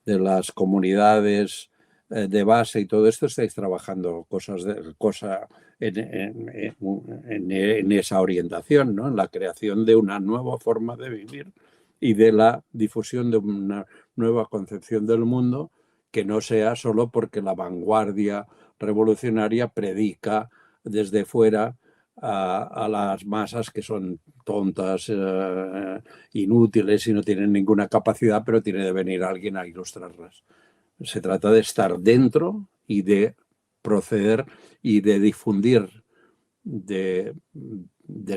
Speaker 2: las comunidades de base y todo esto, estáis trabajando cosas en esa orientación, ¿no? En la creación de una nueva forma de vivir y de la difusión de una nueva concepción del mundo que no sea solo porque la vanguardia revolucionaria predica desde fuera a las masas que son tontas, inútiles y no tienen ninguna capacidad, pero tiene que venir alguien a ilustrarlas. Se trata de estar dentro y de proceder y de difundir, de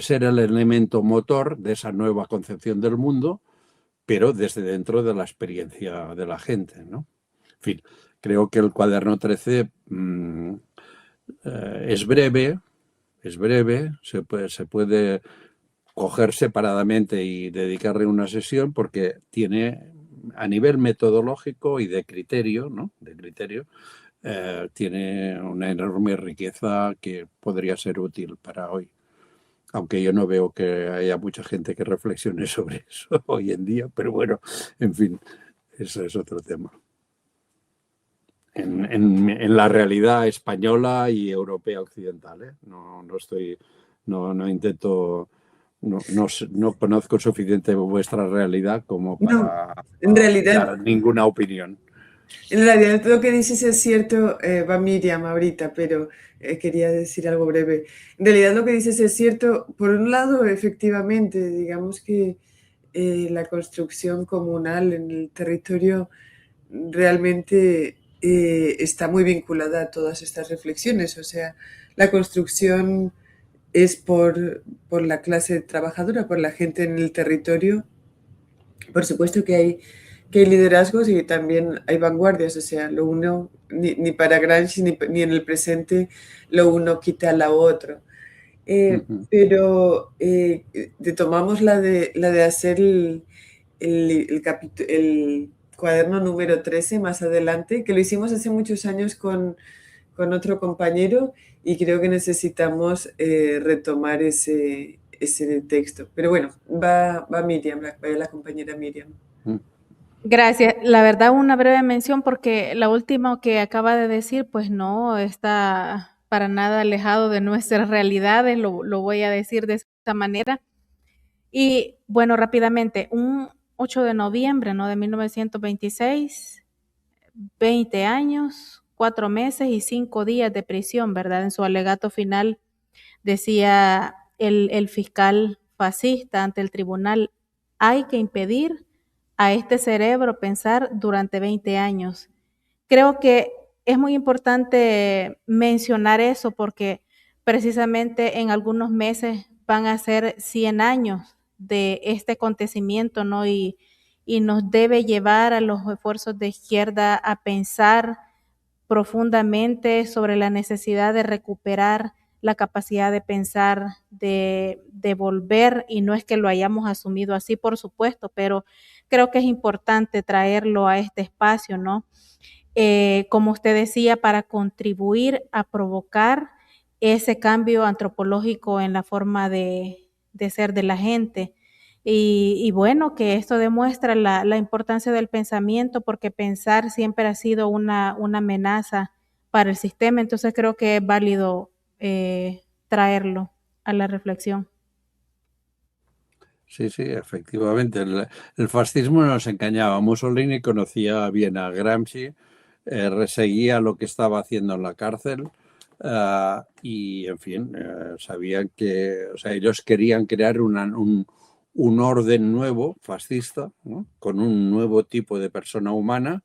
Speaker 2: ser el elemento motor de esa nueva concepción del mundo, pero desde dentro de la experiencia de la gente, ¿no? En fin, creo que el cuaderno 13 es breve, se puede coger separadamente y dedicarle una sesión porque tiene, a nivel metodológico y de criterio, ¿no? Tiene una enorme riqueza que podría ser útil para hoy. Aunque yo no veo que haya mucha gente que reflexione sobre eso hoy en día, pero bueno, en fin, eso es otro tema. En la realidad española y europea occidental, ¿eh? No intento, no conozco suficiente vuestra realidad como
Speaker 1: No,
Speaker 2: para
Speaker 1: en realidad,
Speaker 2: dar ninguna opinión.
Speaker 1: en realidad lo que dices es cierto, va Miriam ahorita, pero quería decir algo breve. En realidad lo que dices es cierto, por un lado, efectivamente, digamos que la construcción comunal en el territorio realmente está muy vinculada a todas estas reflexiones. O sea, la construcción es por la clase trabajadora, por la gente en el territorio. Por supuesto que hay liderazgos y también hay vanguardias. O sea, lo uno, ni para Gramsci ni en el presente, lo uno quita lo otro. Pero tomamos la de hacer el cuaderno número 13 más adelante, que lo hicimos hace muchos años con otro compañero y creo que necesitamos retomar ese texto. Pero bueno, va Miriam, va la compañera Miriam.
Speaker 3: Gracias. La verdad, una breve mención porque la última que acaba de decir, pues no está para nada alejado de nuestras realidades, lo voy a decir de esta manera. Y bueno, rápidamente, un 8 de noviembre, ¿no? De 1926, 20 años, 4 meses y 5 días de prisión, ¿verdad? En su alegato final decía el fiscal fascista ante el tribunal, hay que impedir a este cerebro pensar durante 20 años. Creo que es muy importante mencionar eso porque precisamente en algunos meses van a ser 100 años de este acontecimiento, ¿no? Y nos debe llevar a los esfuerzos de izquierda a pensar profundamente sobre la necesidad de recuperar la capacidad de pensar, de volver, y no es que lo hayamos asumido así, por supuesto, pero creo que es importante traerlo a este espacio, ¿no? Como usted decía, para contribuir a provocar ese cambio antropológico en la forma de ser de la gente. Y bueno, que esto demuestra la importancia del pensamiento, porque pensar siempre ha sido una amenaza para el sistema, entonces creo que es válido traerlo a la reflexión.
Speaker 2: Sí, efectivamente. El fascismo nos engañaba. Mussolini conocía bien a Gramsci, reseguía lo que estaba haciendo en la cárcel y, en fin, sabían que, o sea, ellos querían crear un orden nuevo, fascista, ¿no? Con un nuevo tipo de persona humana,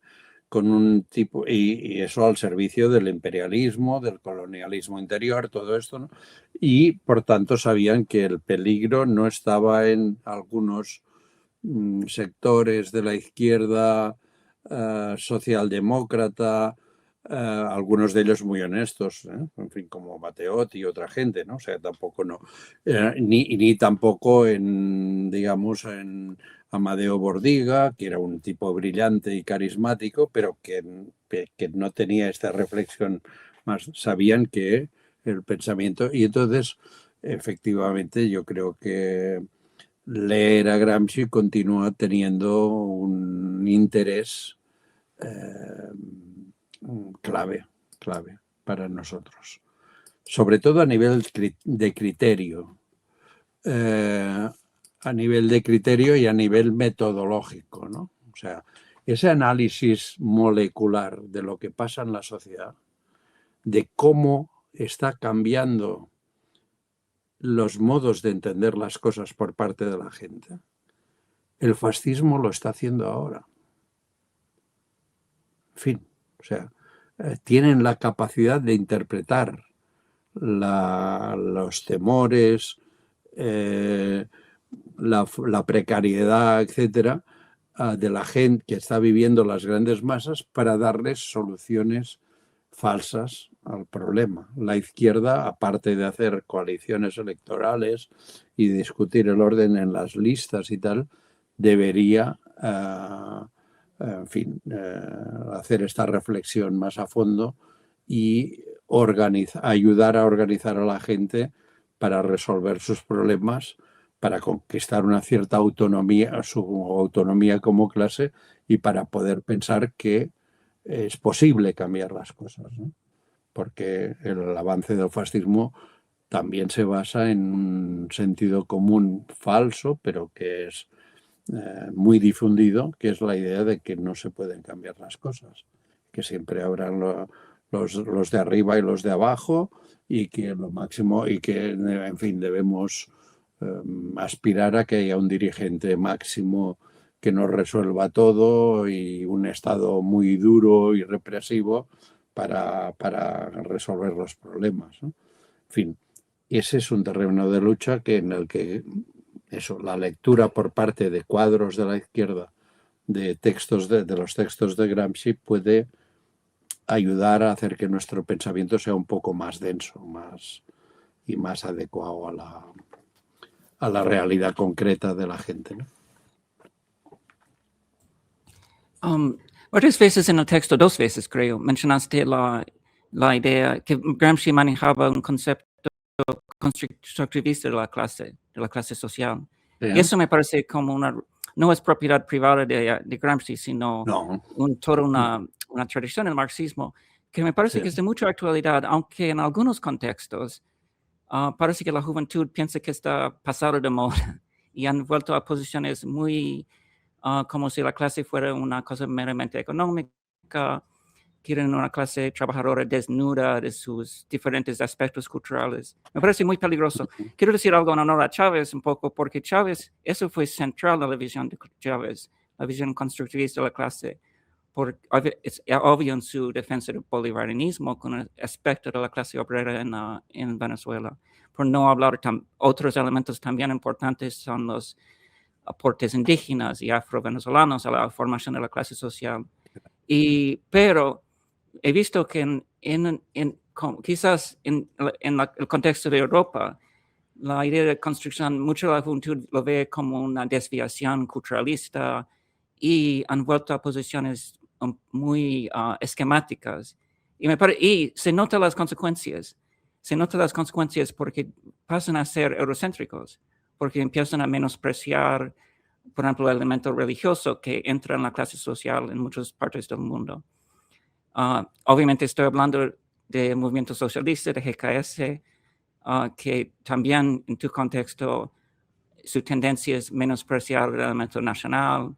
Speaker 2: con un tipo, y eso al servicio del imperialismo, del colonialismo interior, todo esto, ¿no? Y por tanto sabían que el peligro no estaba en algunos sectores de la izquierda socialdemócrata, algunos de ellos muy honestos, en fin, como Matteotti y otra gente, ¿no? O sea, tampoco no, ni tampoco en, digamos, en Amadeo Bordiga, que era un tipo brillante y carismático, pero que no tenía esta reflexión más, sabían que el pensamiento, y entonces, efectivamente, yo creo que leer a Gramsci continúa teniendo un interés clave para nosotros, sobre todo a nivel de criterio, y a nivel metodológico, ¿no? O sea, ese análisis molecular de lo que pasa en la sociedad, de cómo está cambiando los modos de entender las cosas por parte de la gente. El fascismo lo está haciendo ahora. En fin, o sea, tienen la capacidad de interpretar los temores, la precariedad, etcétera, de la gente que está viviendo las grandes masas para darles soluciones falsas al problema. La izquierda, aparte de hacer coaliciones electorales y discutir el orden en las listas y tal, debería, en fin, hacer esta reflexión más a fondo y ayudar a organizar a la gente para resolver sus problemas, para conquistar una cierta autonomía, su autonomía como clase, y para poder pensar que es posible cambiar las cosas, ¿no? Porque el avance del fascismo también se basa en un sentido común falso, pero que es muy difundido, que es la idea de que no se pueden cambiar las cosas, que siempre habrán los de arriba y los de abajo, y que lo máximo, y que, en fin, debemos aspirar a que haya un dirigente máximo que nos resuelva todo y un Estado muy duro y represivo para resolver los problemas, ¿no? En fin, ese es un terreno de lucha en el que la lectura por parte de cuadros de la izquierda de textos de los textos de Gramsci puede ayudar a hacer que nuestro pensamiento sea un poco más denso, más adecuado a la realidad concreta de la gente, ¿no?
Speaker 4: Varias veces en el texto, 2 veces creo, mencionaste la idea que Gramsci manejaba un concepto constructivista de la clase social.
Speaker 2: Sí.
Speaker 4: Y eso me parece como no es propiedad privada de Gramsci, sino toda una tradición del marxismo que me parece que es de mucha actualidad, aunque en algunos contextos parece que la juventud piensa que está pasado de moda y han vuelto a posiciones muy como si la clase fuera una cosa meramente económica, quieren una clase trabajadora desnuda de sus diferentes aspectos culturales. Me parece muy peligroso. Quiero decir algo en honor a Chávez un poco, porque Chávez, eso fue central a la visión de Chávez, la visión constructivista de la clase, es obvio en su defensa del bolivarianismo con el aspecto de la clase obrera en Venezuela. Por no hablar otros elementos también importantes son los aportes indígenas y afro-venezolanos a la formación de la clase social. Pero he visto que quizás en el contexto de Europa, la idea de construcción, mucha de la juventud lo ve como una desviación culturalista y han vuelto a posiciones muy esquemáticas. Y se notan las consecuencias. Se notan las consecuencias porque pasan a ser eurocéntricos, porque empiezan a menospreciar, por ejemplo, el elemento religioso que entra en la clase social en muchas partes del mundo. Obviamente estoy hablando de movimiento socialista, de GKS, que también en tu contexto su tendencia es menospreciar el elemento nacional,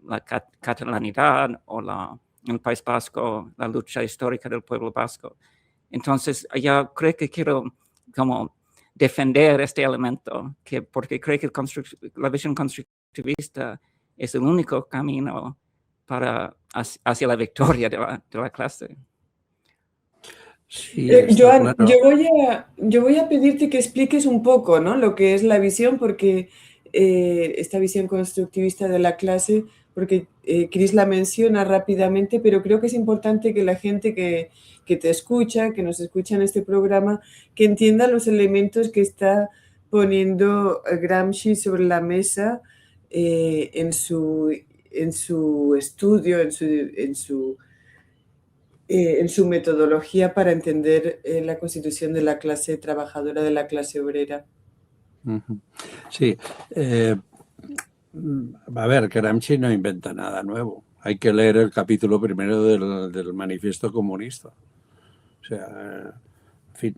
Speaker 4: la catalanidad o en el País Vasco, la lucha histórica del pueblo vasco. Entonces, yo creo que quiero como defender este elemento, porque creo que la visión constructivista es el único camino hacia la victoria de la clase.
Speaker 2: Sí,
Speaker 1: Joan,
Speaker 2: claro.
Speaker 1: yo voy a pedirte que expliques un poco, ¿no?, lo que es la visión, porque esta visión constructivista de la clase, porque Chris la menciona rápidamente, pero creo que es importante que la gente que te escucha, que nos escucha en este programa, que entienda los elementos que está poniendo Gramsci sobre la mesa en su estudio, en su metodología para entender la constitución de la clase trabajadora, de la clase obrera.
Speaker 2: Sí. A ver, Gramsci no inventa nada nuevo. Hay que leer el capítulo primero del Manifiesto Comunista. O sea, en fin,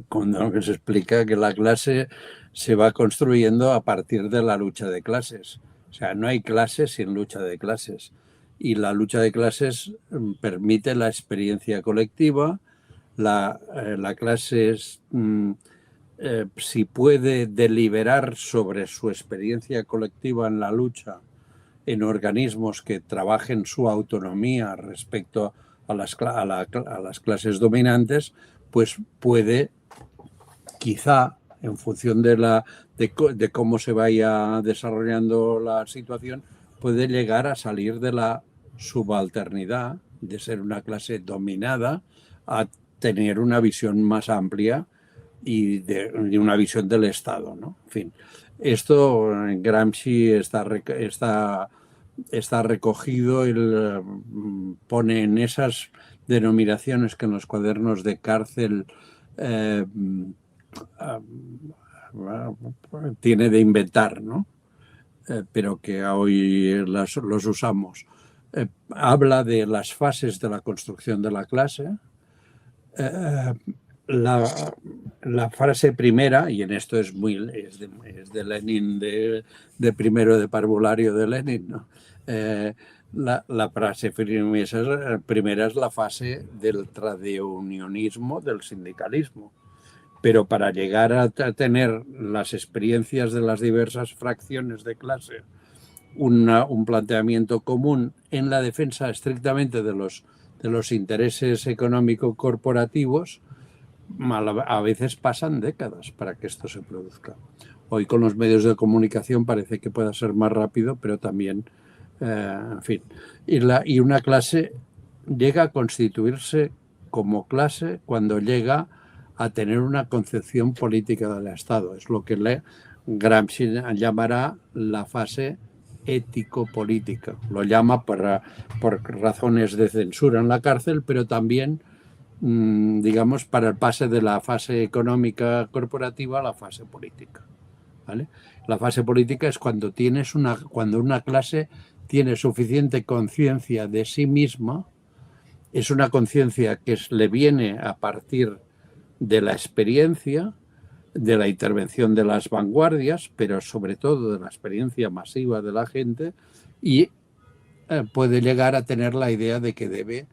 Speaker 2: cuando se explica que la clase se va construyendo a partir de la lucha de clases. O sea, no hay clases sin lucha de clases. Y la lucha de clases permite la experiencia colectiva, la clase si puede deliberar sobre su experiencia colectiva en la lucha en organismos que trabajen su autonomía respecto a las clases dominantes, pues puede, quizá, en función de cómo se vaya desarrollando la situación, puede llegar a salir de la subalternidad, de ser una clase dominada, a tener una visión más amplia y de una visión del Estado, ¿no? En fin, esto en Gramsci está recogido, él pone en esas denominaciones que en los cuadernos de cárcel tiene de inventar, ¿no? Pero que hoy los usamos. Habla de las fases de la construcción de la clase. La frase primera, y en esto es de Lenin, de primero de parvulario de Lenin, ¿no? La frase primera es la fase del tradeunionismo, del sindicalismo. Pero para llegar a tener las experiencias de las diversas fracciones de clase, un planteamiento común en la defensa estrictamente de los intereses económico-corporativos, a veces pasan décadas para que esto se produzca. Hoy con los medios de comunicación parece que pueda ser más rápido, pero también, en fin. Y una clase llega a constituirse como clase cuando llega a tener una concepción política del Estado. Es lo que Gramsci llamará la fase ético-política. Lo llama por razones de censura en la cárcel, pero también, digamos, para el pase de la fase económica corporativa a la fase política, ¿vale? La fase política es cuando una clase tiene suficiente conciencia de sí misma, es una conciencia que le viene a partir de la experiencia, de la intervención de las vanguardias, pero sobre todo de la experiencia masiva de la gente, y puede llegar a tener la idea de que debe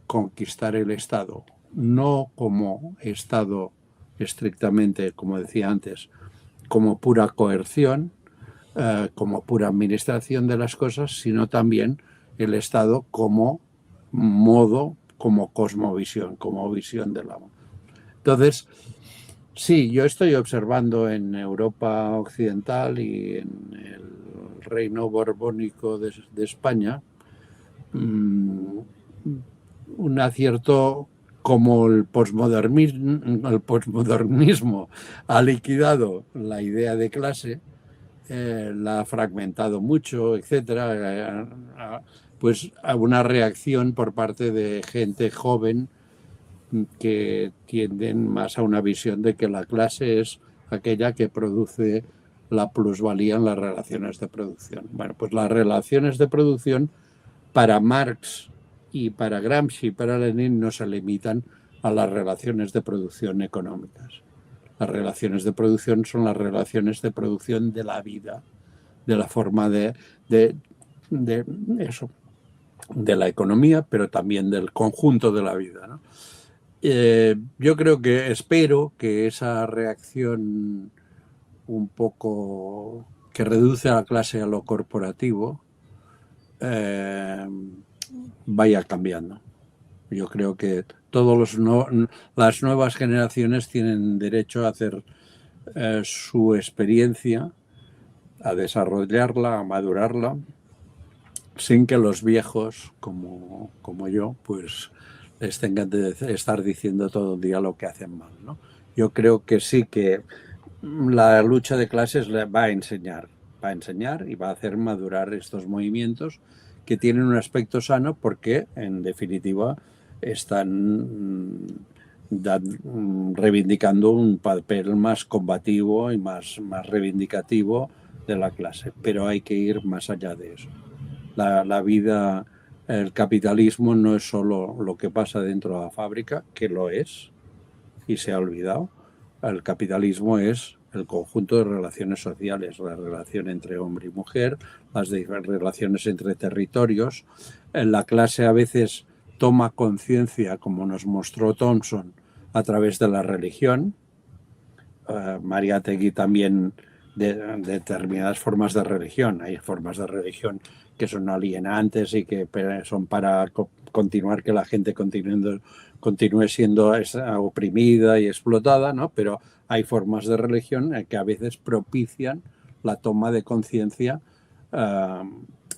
Speaker 2: conquistar el Estado, no como Estado estrictamente, como decía antes, como pura coerción, como pura administración de las cosas, sino también el Estado como modo, como cosmovisión, como visión del amor. Entonces, sí, yo estoy observando en Europa Occidental y en el Reino Borbónico de España un acierto como el posmodernismo ha liquidado la idea de clase, la ha fragmentado mucho, etcétera, pues a una reacción por parte de gente joven que tienden más a una visión de que la clase es aquella que produce la plusvalía en las relaciones de producción. Bueno, pues las relaciones de producción para Marx y para Gramsci y para Lenin no se limitan a las relaciones de producción económicas. Las relaciones de producción son las relaciones de producción de la vida, de la forma de eso, de la economía, pero también del conjunto de la vida, ¿no? Yo espero que esa reacción un poco que reduce a la clase a lo corporativo vaya cambiando. Yo creo que las nuevas generaciones tienen derecho a hacer su experiencia, a desarrollarla, a madurarla, sin que los viejos, como yo, pues les tengan de estar diciendo todo el día lo que hacen mal, ¿no? Yo creo que sí que la lucha de clases va a enseñar y va a hacer madurar estos movimientos que tienen un aspecto sano porque, en definitiva, están reivindicando un papel más combativo y más reivindicativo de la clase, pero hay que ir más allá de eso. La vida, el capitalismo no es solo lo que pasa dentro de la fábrica, que lo es y se ha olvidado. El capitalismo es el conjunto de relaciones sociales, la relación entre hombre y mujer, las relaciones entre territorios. La clase a veces toma conciencia, como nos mostró Thompson, a través de la religión. Mariátegui también de determinadas formas de religión. Hay formas de religión que son alienantes y que son para continuar que la gente continúe siendo oprimida y explotada, ¿no? Pero hay formas de religión que a veces propician la toma de conciencia,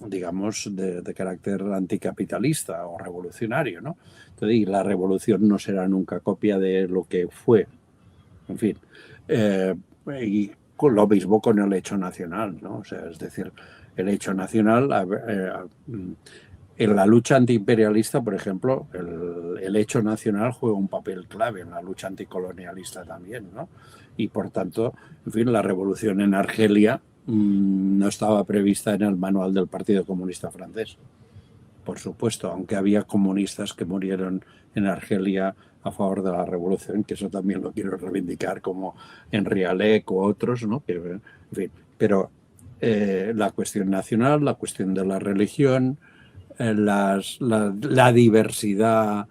Speaker 2: digamos, de carácter anticapitalista o revolucionario, ¿no? Entonces, y la revolución no será nunca copia de lo que fue. En fin, y lo mismo con el hecho nacional, ¿no? O sea, es decir, el hecho nacional, en la lucha antiimperialista, por ejemplo, el hecho nacional juega un papel clave en la lucha anticolonialista también, ¿no? Y por tanto, en fin, la revolución en Argelia no estaba prevista en el manual del Partido Comunista Francés, por supuesto, aunque había comunistas que murieron en Argelia a favor de la revolución, que eso también lo quiero reivindicar, como Henri Alec o otros, ¿no? Que, en fin, pero la cuestión nacional, la cuestión de la religión, la diversidad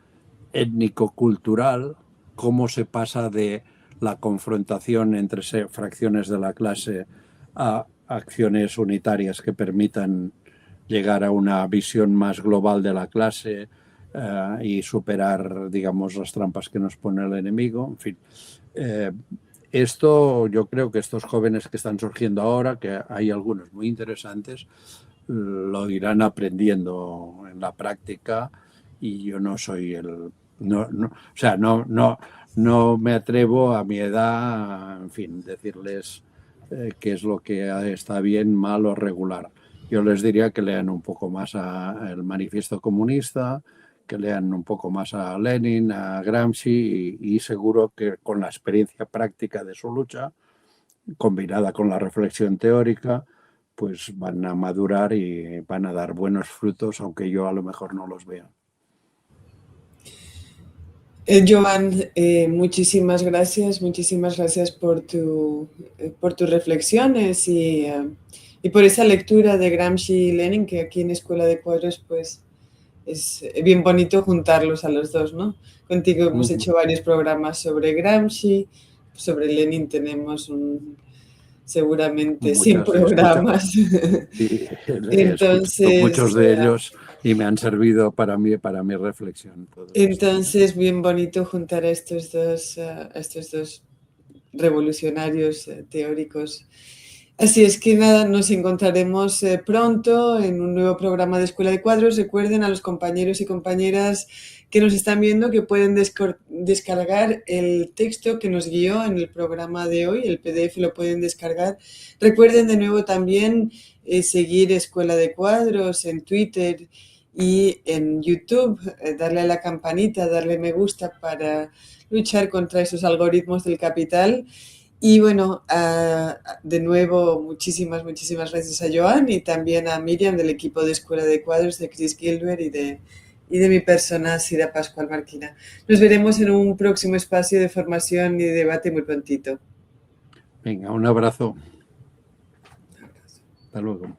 Speaker 2: étnico-cultural, cómo se pasa de la confrontación entre fracciones de la clase a acciones unitarias que permitan llegar a una visión más global de la clase y superar, digamos, las trampas que nos pone el enemigo. En fin, esto yo creo que estos jóvenes que están surgiendo ahora, que hay algunos muy interesantes, lo irán aprendiendo en la práctica, y yo no soy no me atrevo a mi edad, en fin, decirles qué es lo que está bien, mal o regular. Yo les diría que lean un poco más el Manifiesto Comunista, que lean un poco más a Lenin, a Gramsci, y seguro que con la experiencia práctica de su lucha, combinada con la reflexión teórica, pues van a madurar y van a dar buenos frutos, aunque yo a lo mejor no los vea.
Speaker 1: Joan, muchísimas gracias por tus reflexiones y por esa lectura de Gramsci y Lenin, que aquí en Escuela de Cuadros pues es bien bonito juntarlos a los dos, ¿no? Contigo hemos hecho varios programas sobre Gramsci, sobre Lenin tenemos seguramente 100 programas.
Speaker 2: Sí, entonces, muchos de ellos y me han servido para mi reflexión.
Speaker 1: Entonces, bien bonito juntar a estos dos revolucionarios teóricos. Así es que nada, nos encontraremos pronto en un nuevo programa de Escuela de Cuadros. Recuerden a los compañeros y compañeras que nos están viendo que pueden descargar el texto que nos guió en el programa de hoy, el PDF lo pueden descargar. Recuerden de nuevo también seguir Escuela de Cuadros en Twitter y en YouTube, darle a la campanita, darle me gusta para luchar contra esos algoritmos del capital. Y bueno, de nuevo, muchísimas gracias a Joan y también a Miriam del equipo de Escuela de Cuadros, de Chris Gilbert y de mi persona, Sira Pascual Marquina. Nos veremos en un próximo espacio de formación y de debate muy prontito.
Speaker 2: Venga, un abrazo. Hasta luego.